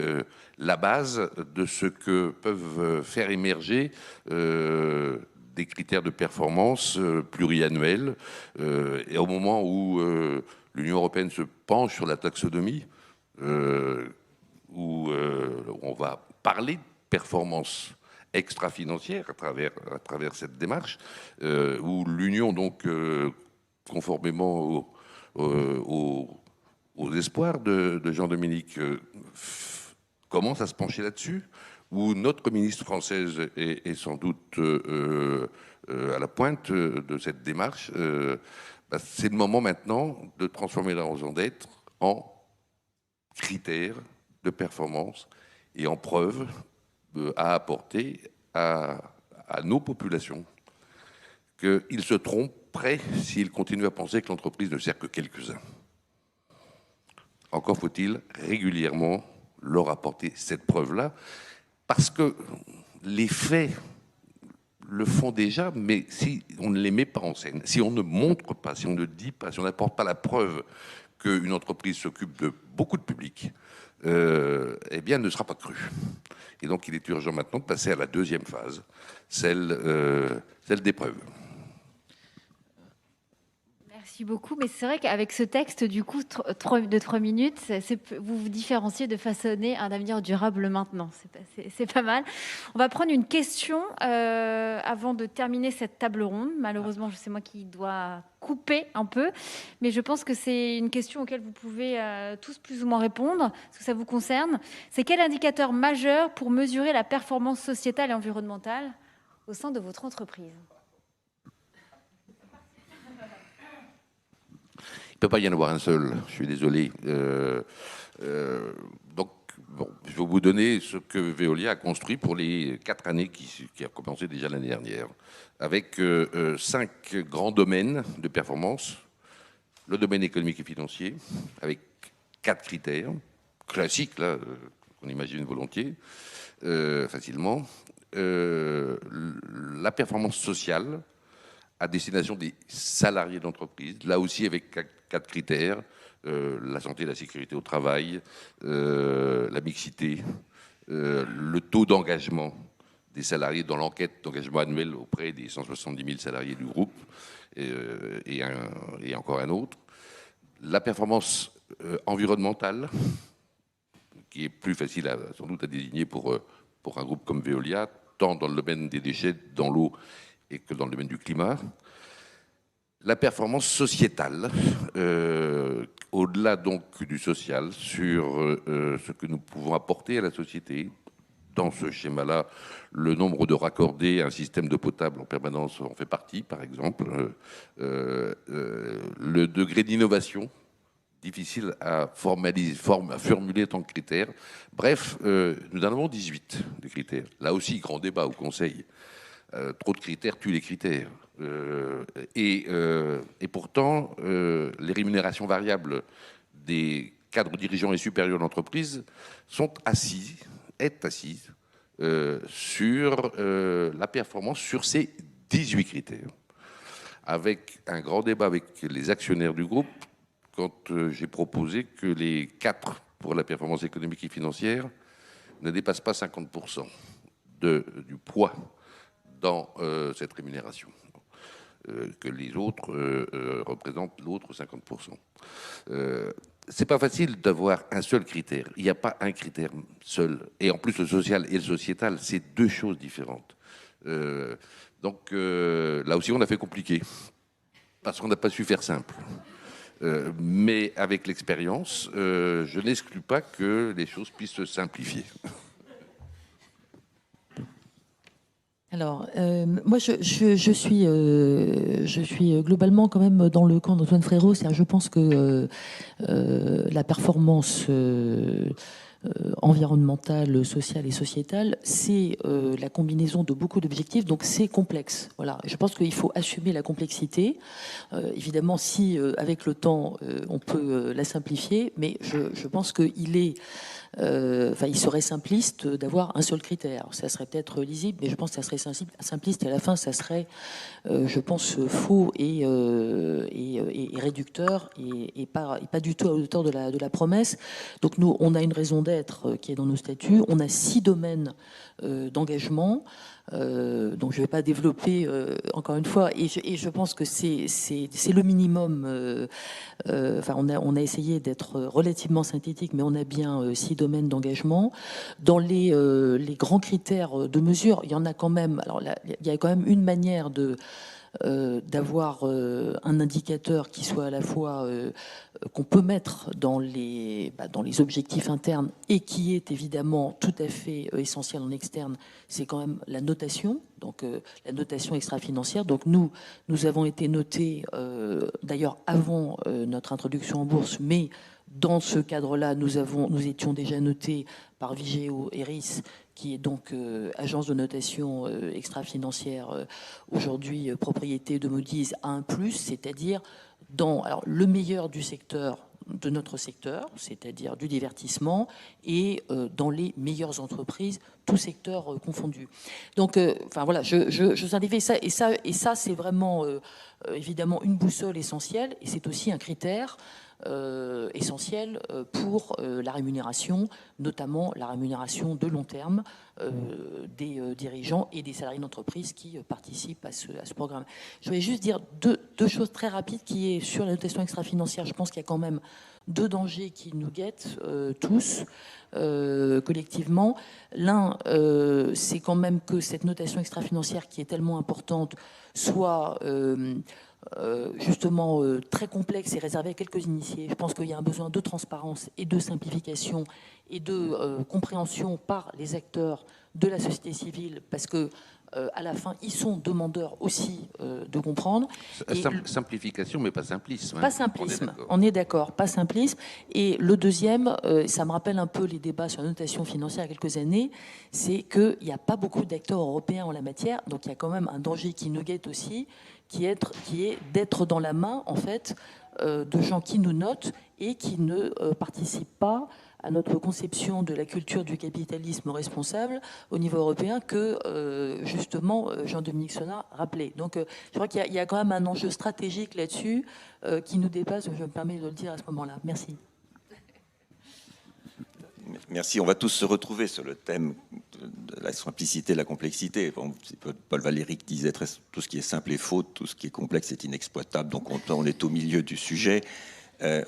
la base de ce que peuvent faire émerger des critères de performance pluriannuels. Et au moment où l'Union européenne se penche sur la taxonomie, où on va parler de performance extra-financière à travers cette démarche, où l'Union, donc, conformément aux espoirs de Jean-Dominique, commence à se pencher là-dessus, où notre ministre française est sans doute à la pointe de cette démarche. C'est le moment maintenant de transformer la raison d'être en critères de performance et en preuve à apporter à nos populations qu'ils se tromperaient s'ils continuent à penser que l'entreprise ne sert que quelques-uns. Encore faut-il régulièrement leur apporter cette preuve-là, parce que les faits le font déjà, mais si on ne les met pas en scène, si on ne montre pas, si on ne dit pas, si on n'apporte pas la preuve qu'une entreprise s'occupe de beaucoup de public, eh bien, elle ne sera pas crue. Et donc, il est urgent maintenant de passer à la deuxième phase, celle des preuves. Merci beaucoup, mais c'est vrai qu'avec ce texte, du coup, de 3 minutes, vous vous différenciez de façonner un avenir durable maintenant. C'est pas mal. On va prendre une question avant de terminer cette table ronde. Malheureusement, c'est moi qui dois couper un peu, mais je pense que c'est une question auquel vous pouvez tous plus ou moins répondre, parce que ça vous concerne. C'est quel indicateur majeur pour mesurer la performance sociétale et environnementale au sein de votre entreprise ? Il ne peut pas y en avoir un seul, je suis désolé. Donc, bon, je vais vous donner ce que Veolia a construit pour les 4 années qui a commencé déjà l'année dernière, avec 5 grands domaines de performance. Le domaine économique et financier, avec 4 critères classiques, là, qu'on imagine volontiers, facilement. La performance sociale à destination des salariés d'entreprise, là aussi avec 4 critères, la santé et la sécurité au travail, la mixité, le taux d'engagement des salariés dans l'enquête d'engagement annuel auprès des 170 000 salariés du groupe, et encore un autre. La performance environnementale, qui est plus facile sans doute à désigner pour un groupe comme Veolia, tant dans le domaine des déchets, dans l'eau, et que dans le domaine du climat. La performance sociétale, au-delà donc du social, sur ce que nous pouvons apporter à la société. Dans ce schéma-là, le nombre de raccordés à un système d'eau potable en permanence en fait partie, par exemple. Le degré d'innovation, difficile à formuler tant que critères. Bref, nous en avons 18 de critères. Là aussi, grand débat au Conseil. Trop de critères tuent les critères. Et pourtant, les rémunérations variables des cadres dirigeants et supérieurs d'entreprise sont assises sur la performance sur ces 18 critères. Avec un grand débat avec les actionnaires du groupe, quand j'ai proposé que les 4 pour la performance économique et financière ne dépassent pas 50% du poids dans cette rémunération, que les autres représentent l'autre 50%. C'est pas facile d'avoir un seul critère. Il n'y a pas un critère seul. Et en plus, le social et le sociétal, c'est 2 choses différentes. Donc là aussi, on a fait compliqué, parce qu'on n'a pas su faire simple. Mais avec l'expérience, je n'exclus pas que les choses puissent se simplifier. Alors, moi, je suis globalement quand même dans le camp d'Antoine Frérot. Je pense que la performance environnementale, sociale et sociétale, c'est la combinaison de beaucoup d'objectifs, donc c'est complexe. Voilà. Je pense qu'il faut assumer la complexité. Évidemment, si avec le temps, on peut la simplifier, mais je pense qu'il est... il serait simpliste d'avoir un seul critère. Ça serait peut-être lisible, mais je pense que ça serait simpliste et à la fin, ça serait, je pense, faux et réducteur et pas du tout à la hauteur de la promesse. Donc nous, on a une raison d'être qui est dans nos statuts. On a 6 domaines d'engagement. Donc je ne vais pas développer encore une fois, et je pense que c'est le minimum. On a essayé d'être relativement synthétique, mais on a bien 6 domaines d'engagement. Dans les grands critères de mesure, il y en a quand même. Alors il y a quand même une manière d'avoir un indicateur qui soit à la fois qu'on peut mettre dans les objectifs internes et qui est évidemment tout à fait essentiel en externe, c'est quand même la notation, donc la notation extra-financière. Donc nous avons été notés d'ailleurs avant notre introduction en bourse, mais dans ce cadre-là, nous étions déjà notés par Vigeo Eiris, qui est donc agence de notation extra-financière, aujourd'hui propriété de Moody's A1+, c'est-à-dire dans le meilleur du secteur, de notre secteur, c'est-à-dire du divertissement, et dans les meilleures entreprises, tous secteurs confondus. Donc, voilà, je simplifie ça, et ça c'est vraiment évidemment une boussole essentielle, et c'est aussi un critère essentiel pour la rémunération, notamment la rémunération de long terme des dirigeants et des salariés d'entreprise qui participent à ce programme. Je vais juste dire deux choses très rapides qui est sur la notation extra-financière. Je pense qu'il y a quand même 2 dangers qui nous guettent tous collectivement. L'un, c'est quand même que cette notation extra-financière qui est tellement importante soit justement très complexe et réservé à quelques initiés. Je pense qu'il y a un besoin de transparence et de simplification et de compréhension par les acteurs de la société civile, parce que à la fin, ils sont demandeurs aussi de comprendre. Simplification, mais pas simplisme. Pas simplisme, on est d'accord, pas simplisme. Et le deuxième, ça me rappelle un peu les débats sur la notation financière il y a quelques années, c'est qu'il n'y a pas beaucoup d'acteurs européens en la matière, donc il y a quand même un danger qui nous guette aussi, qui est d'être dans la main, en fait, de gens qui nous notent et qui ne participent pas à notre conception de la culture du capitalisme responsable au niveau européen que, justement, Jean-Dominique Senard rappelait. Donc, je crois qu'il y a quand même un enjeu stratégique là-dessus qui nous dépasse, je me permets de le dire à ce moment-là. Merci. Merci. On va tous se retrouver sur le thème de la simplicité, de la complexité. Bon, Paul Valéry qui disait tout ce qui est simple est faux, tout ce qui est complexe est inexploitable. Donc on est au milieu du sujet.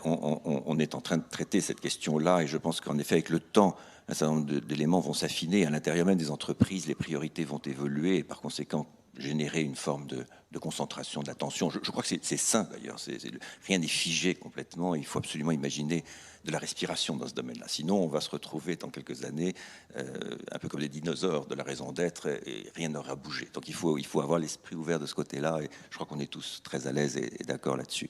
On est en train de traiter cette question-là et je pense qu'en effet, avec le temps, un certain nombre d'éléments vont s'affiner. À l'intérieur même des entreprises, les priorités vont évoluer et par conséquent générer une forme de concentration de l'attention. Je crois que c'est sain d'ailleurs. Rien n'est figé complètement. Il faut absolument imaginer de la respiration dans ce domaine-là. Sinon, on va se retrouver dans quelques années un peu comme les dinosaures de la raison d'être et rien n'aura bougé. Donc il faut avoir l'esprit ouvert de ce côté-là et je crois qu'on est tous très à l'aise et d'accord là-dessus.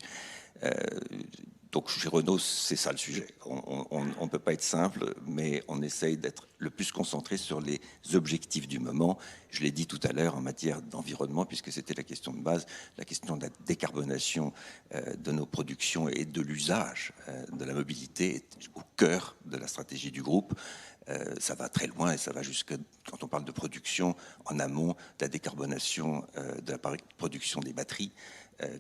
Donc chez Renault, c'est ça le sujet. On ne peut pas être simple, mais on essaye d'être le plus concentré sur les objectifs du moment. Je l'ai dit tout à l'heure en matière d'environnement, puisque c'était la question de base, la question de la décarbonation de nos productions et de l'usage de la mobilité est au cœur de la stratégie du groupe. Ça va très loin et ça va jusque, quand on parle de production, en amont, de la décarbonation de la production des batteries,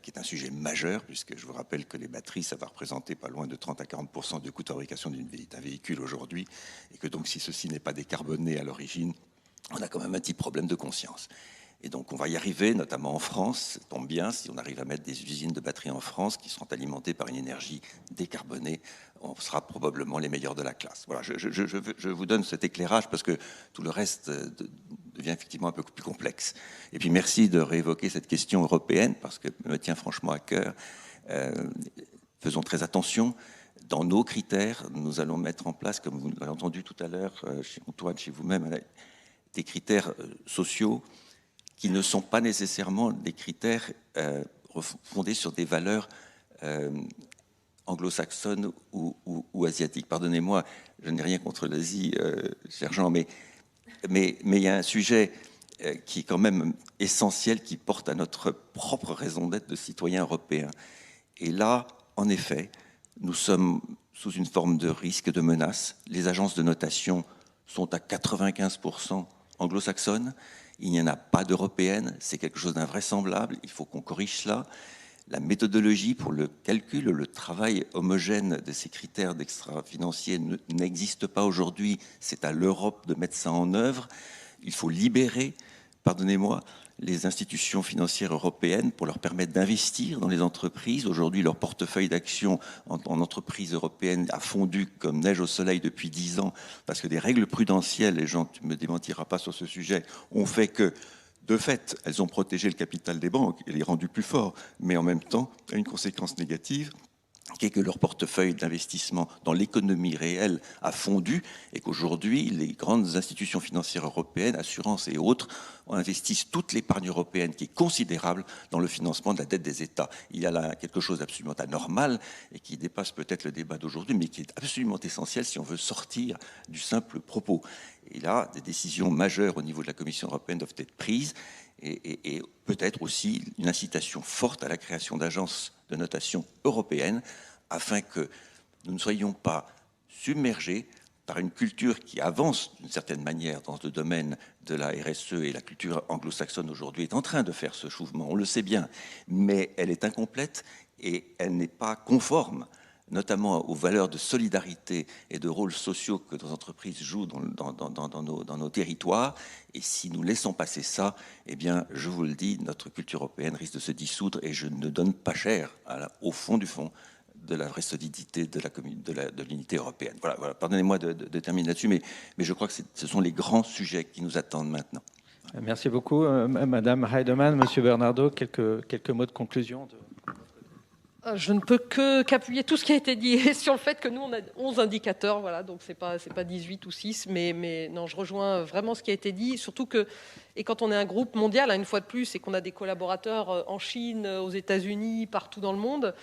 qui est un sujet majeur, puisque je vous rappelle que les batteries, ça va représenter pas loin de 30 à 40% du coût de fabrication d'un véhicule aujourd'hui, et que donc si ceci n'est pas décarboné à l'origine, on a quand même un petit problème de conscience. Et donc on va y arriver, notamment en France, ça tombe bien, si on arrive à mettre des usines de batteries en France qui seront alimentées par une énergie décarbonée, on sera probablement les meilleurs de la classe. Voilà, je vous donne cet éclairage parce que tout le reste devient effectivement un peu plus complexe. Et puis merci de réévoquer cette question européenne parce qu'elle me tient franchement à cœur. Faisons très attention. Dans nos critères, nous allons mettre en place, comme vous l'avez entendu tout à l'heure, chez Antoine, chez vous-même, des critères sociaux qui ne sont pas nécessairement des critères fondés sur des valeurs anglo-saxonnes ou asiatiques. Pardonnez-moi, je n'ai rien contre l'Asie, cher Jean, mais il y a un sujet qui est quand même essentiel, qui porte à notre propre raison d'être de citoyens européens. Et là, en effet, nous sommes sous une forme de risque, de menace. Les agences de notation sont à 95% anglo-saxonnes. Il n'y en a pas d'européenne, c'est quelque chose d'invraisemblable, il faut qu'on corrige cela. La méthodologie pour le calcul, le travail homogène de ces critères d'extra-financiers n'existe pas aujourd'hui, c'est à l'Europe de mettre ça en œuvre. Il faut libérer, pardonnez-moi, les institutions financières européennes pour leur permettre d'investir dans les entreprises. Aujourd'hui, leur portefeuille d'actions en entreprises européennes a fondu comme neige au soleil depuis 10 ans parce que des règles prudentielles, les gens, tu ne me démentiras pas sur ce sujet, ont fait que, de fait, elles ont protégé le capital des banques et les rendu plus forts, mais en même temps, il y a une conséquence négative qui est que leur portefeuille d'investissement dans l'économie réelle a fondu et qu'aujourd'hui, les grandes institutions financières européennes, assurances et autres, investissent toute l'épargne européenne qui est considérable dans le financement de la dette des États. Il y a là quelque chose d'absolument anormal et qui dépasse peut-être le débat d'aujourd'hui, mais qui est absolument essentiel si on veut sortir du simple propos. Et là, des décisions majeures au niveau de la Commission européenne doivent être prises et peut-être aussi une incitation forte à la création d'agences de notation européennes afin que nous ne soyons pas submergés par une culture qui avance d'une certaine manière dans le domaine de la RSE et la culture anglo-saxonne aujourd'hui est en train de faire ce mouvement, on le sait bien, mais elle est incomplète et elle n'est pas conforme notamment aux valeurs de solidarité et de rôles sociaux que nos entreprises jouent dans nos territoires. Et si nous laissons passer ça, eh bien, je vous le dis, notre culture européenne risque de se dissoudre et je ne donne pas cher au fond du fond de la vraie solidité de l'unité européenne. Voilà. Pardonnez-moi de terminer là-dessus, mais je crois que ce sont les grands sujets qui nous attendent maintenant. Merci beaucoup, Madame Heidemann. Monsieur Bernardo, quelques mots de conclusion Je ne peux qu'appuyer tout ce qui a été dit sur le fait que nous, on a 11 indicateurs, voilà, donc c'est pas 18 ou 6, mais non, je rejoins vraiment ce qui a été dit, surtout que, et quand on est un groupe mondial, une fois de plus, et qu'on a des collaborateurs en Chine, aux États-Unis, partout dans le monde,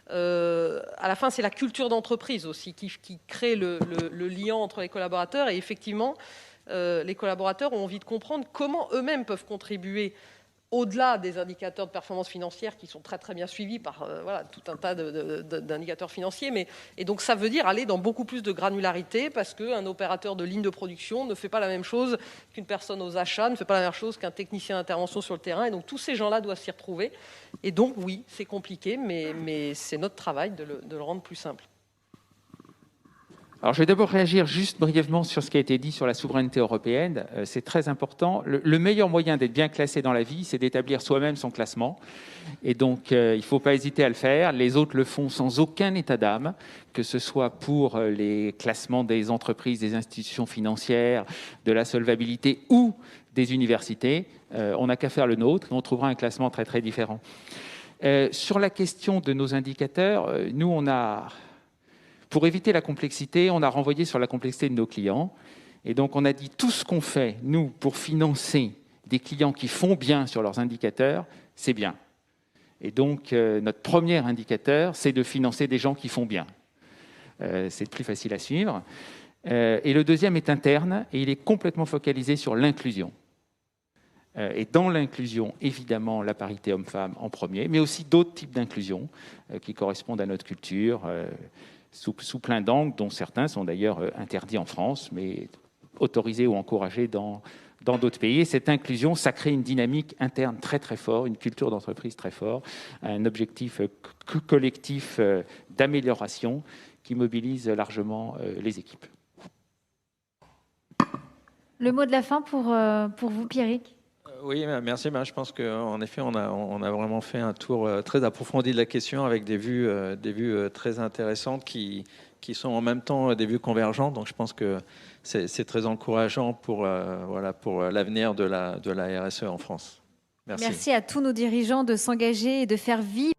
à la fin, c'est la culture d'entreprise aussi qui crée le lien entre les collaborateurs, et effectivement, les collaborateurs ont envie de comprendre comment eux-mêmes peuvent contribuer au-delà des indicateurs de performance financière qui sont très très bien suivis par tout un tas d'indicateurs financiers. Et donc ça veut dire aller dans beaucoup plus de granularité parce qu'un opérateur de ligne de production ne fait pas la même chose qu'une personne aux achats, ne fait pas la même chose qu'un technicien d'intervention sur le terrain. Et donc tous ces gens-là doivent s'y retrouver. Et donc oui, c'est compliqué, mais c'est notre travail de le rendre plus simple. Alors, je vais d'abord réagir juste brièvement sur ce qui a été dit sur la souveraineté européenne. C'est très important. Le meilleur moyen d'être bien classé dans la vie, c'est d'établir soi-même son classement. Et donc, il ne faut pas hésiter à le faire. Les autres le font sans aucun état d'âme, que ce soit pour les classements des entreprises, des institutions financières, de la solvabilité ou des universités. On n'a qu'à faire le nôtre et on trouvera un classement très, très différent. Sur la question de nos indicateurs, nous, on a... Pour éviter la complexité, on a renvoyé sur la complexité de nos clients. Et donc, on a dit tout ce qu'on fait, nous, pour financer des clients qui font bien sur leurs indicateurs, c'est bien. Et donc, notre premier indicateur, c'est de financer des gens qui font bien. C'est plus facile à suivre. Et le deuxième est interne, et il est complètement focalisé sur l'inclusion. Et dans l'inclusion, évidemment, la parité homme-femme en premier, mais aussi d'autres types d'inclusion qui correspondent à notre culture, sous plein d'angles, dont certains sont d'ailleurs interdits en France, mais autorisés ou encouragés dans d'autres pays. Et cette inclusion, ça crée une dynamique interne très très forte, une culture d'entreprise très forte, un objectif collectif d'amélioration qui mobilise largement les équipes. Le mot de la fin pour vous, Pierrick. Oui, merci. Je pense qu'en effet, on a vraiment fait un tour très approfondi de la question avec des vues très intéressantes qui sont en même temps des vues convergentes. Donc, je pense que c'est très encourageant pour l'avenir de la RSE en France. Merci. Merci à tous nos dirigeants de s'engager et de faire vivre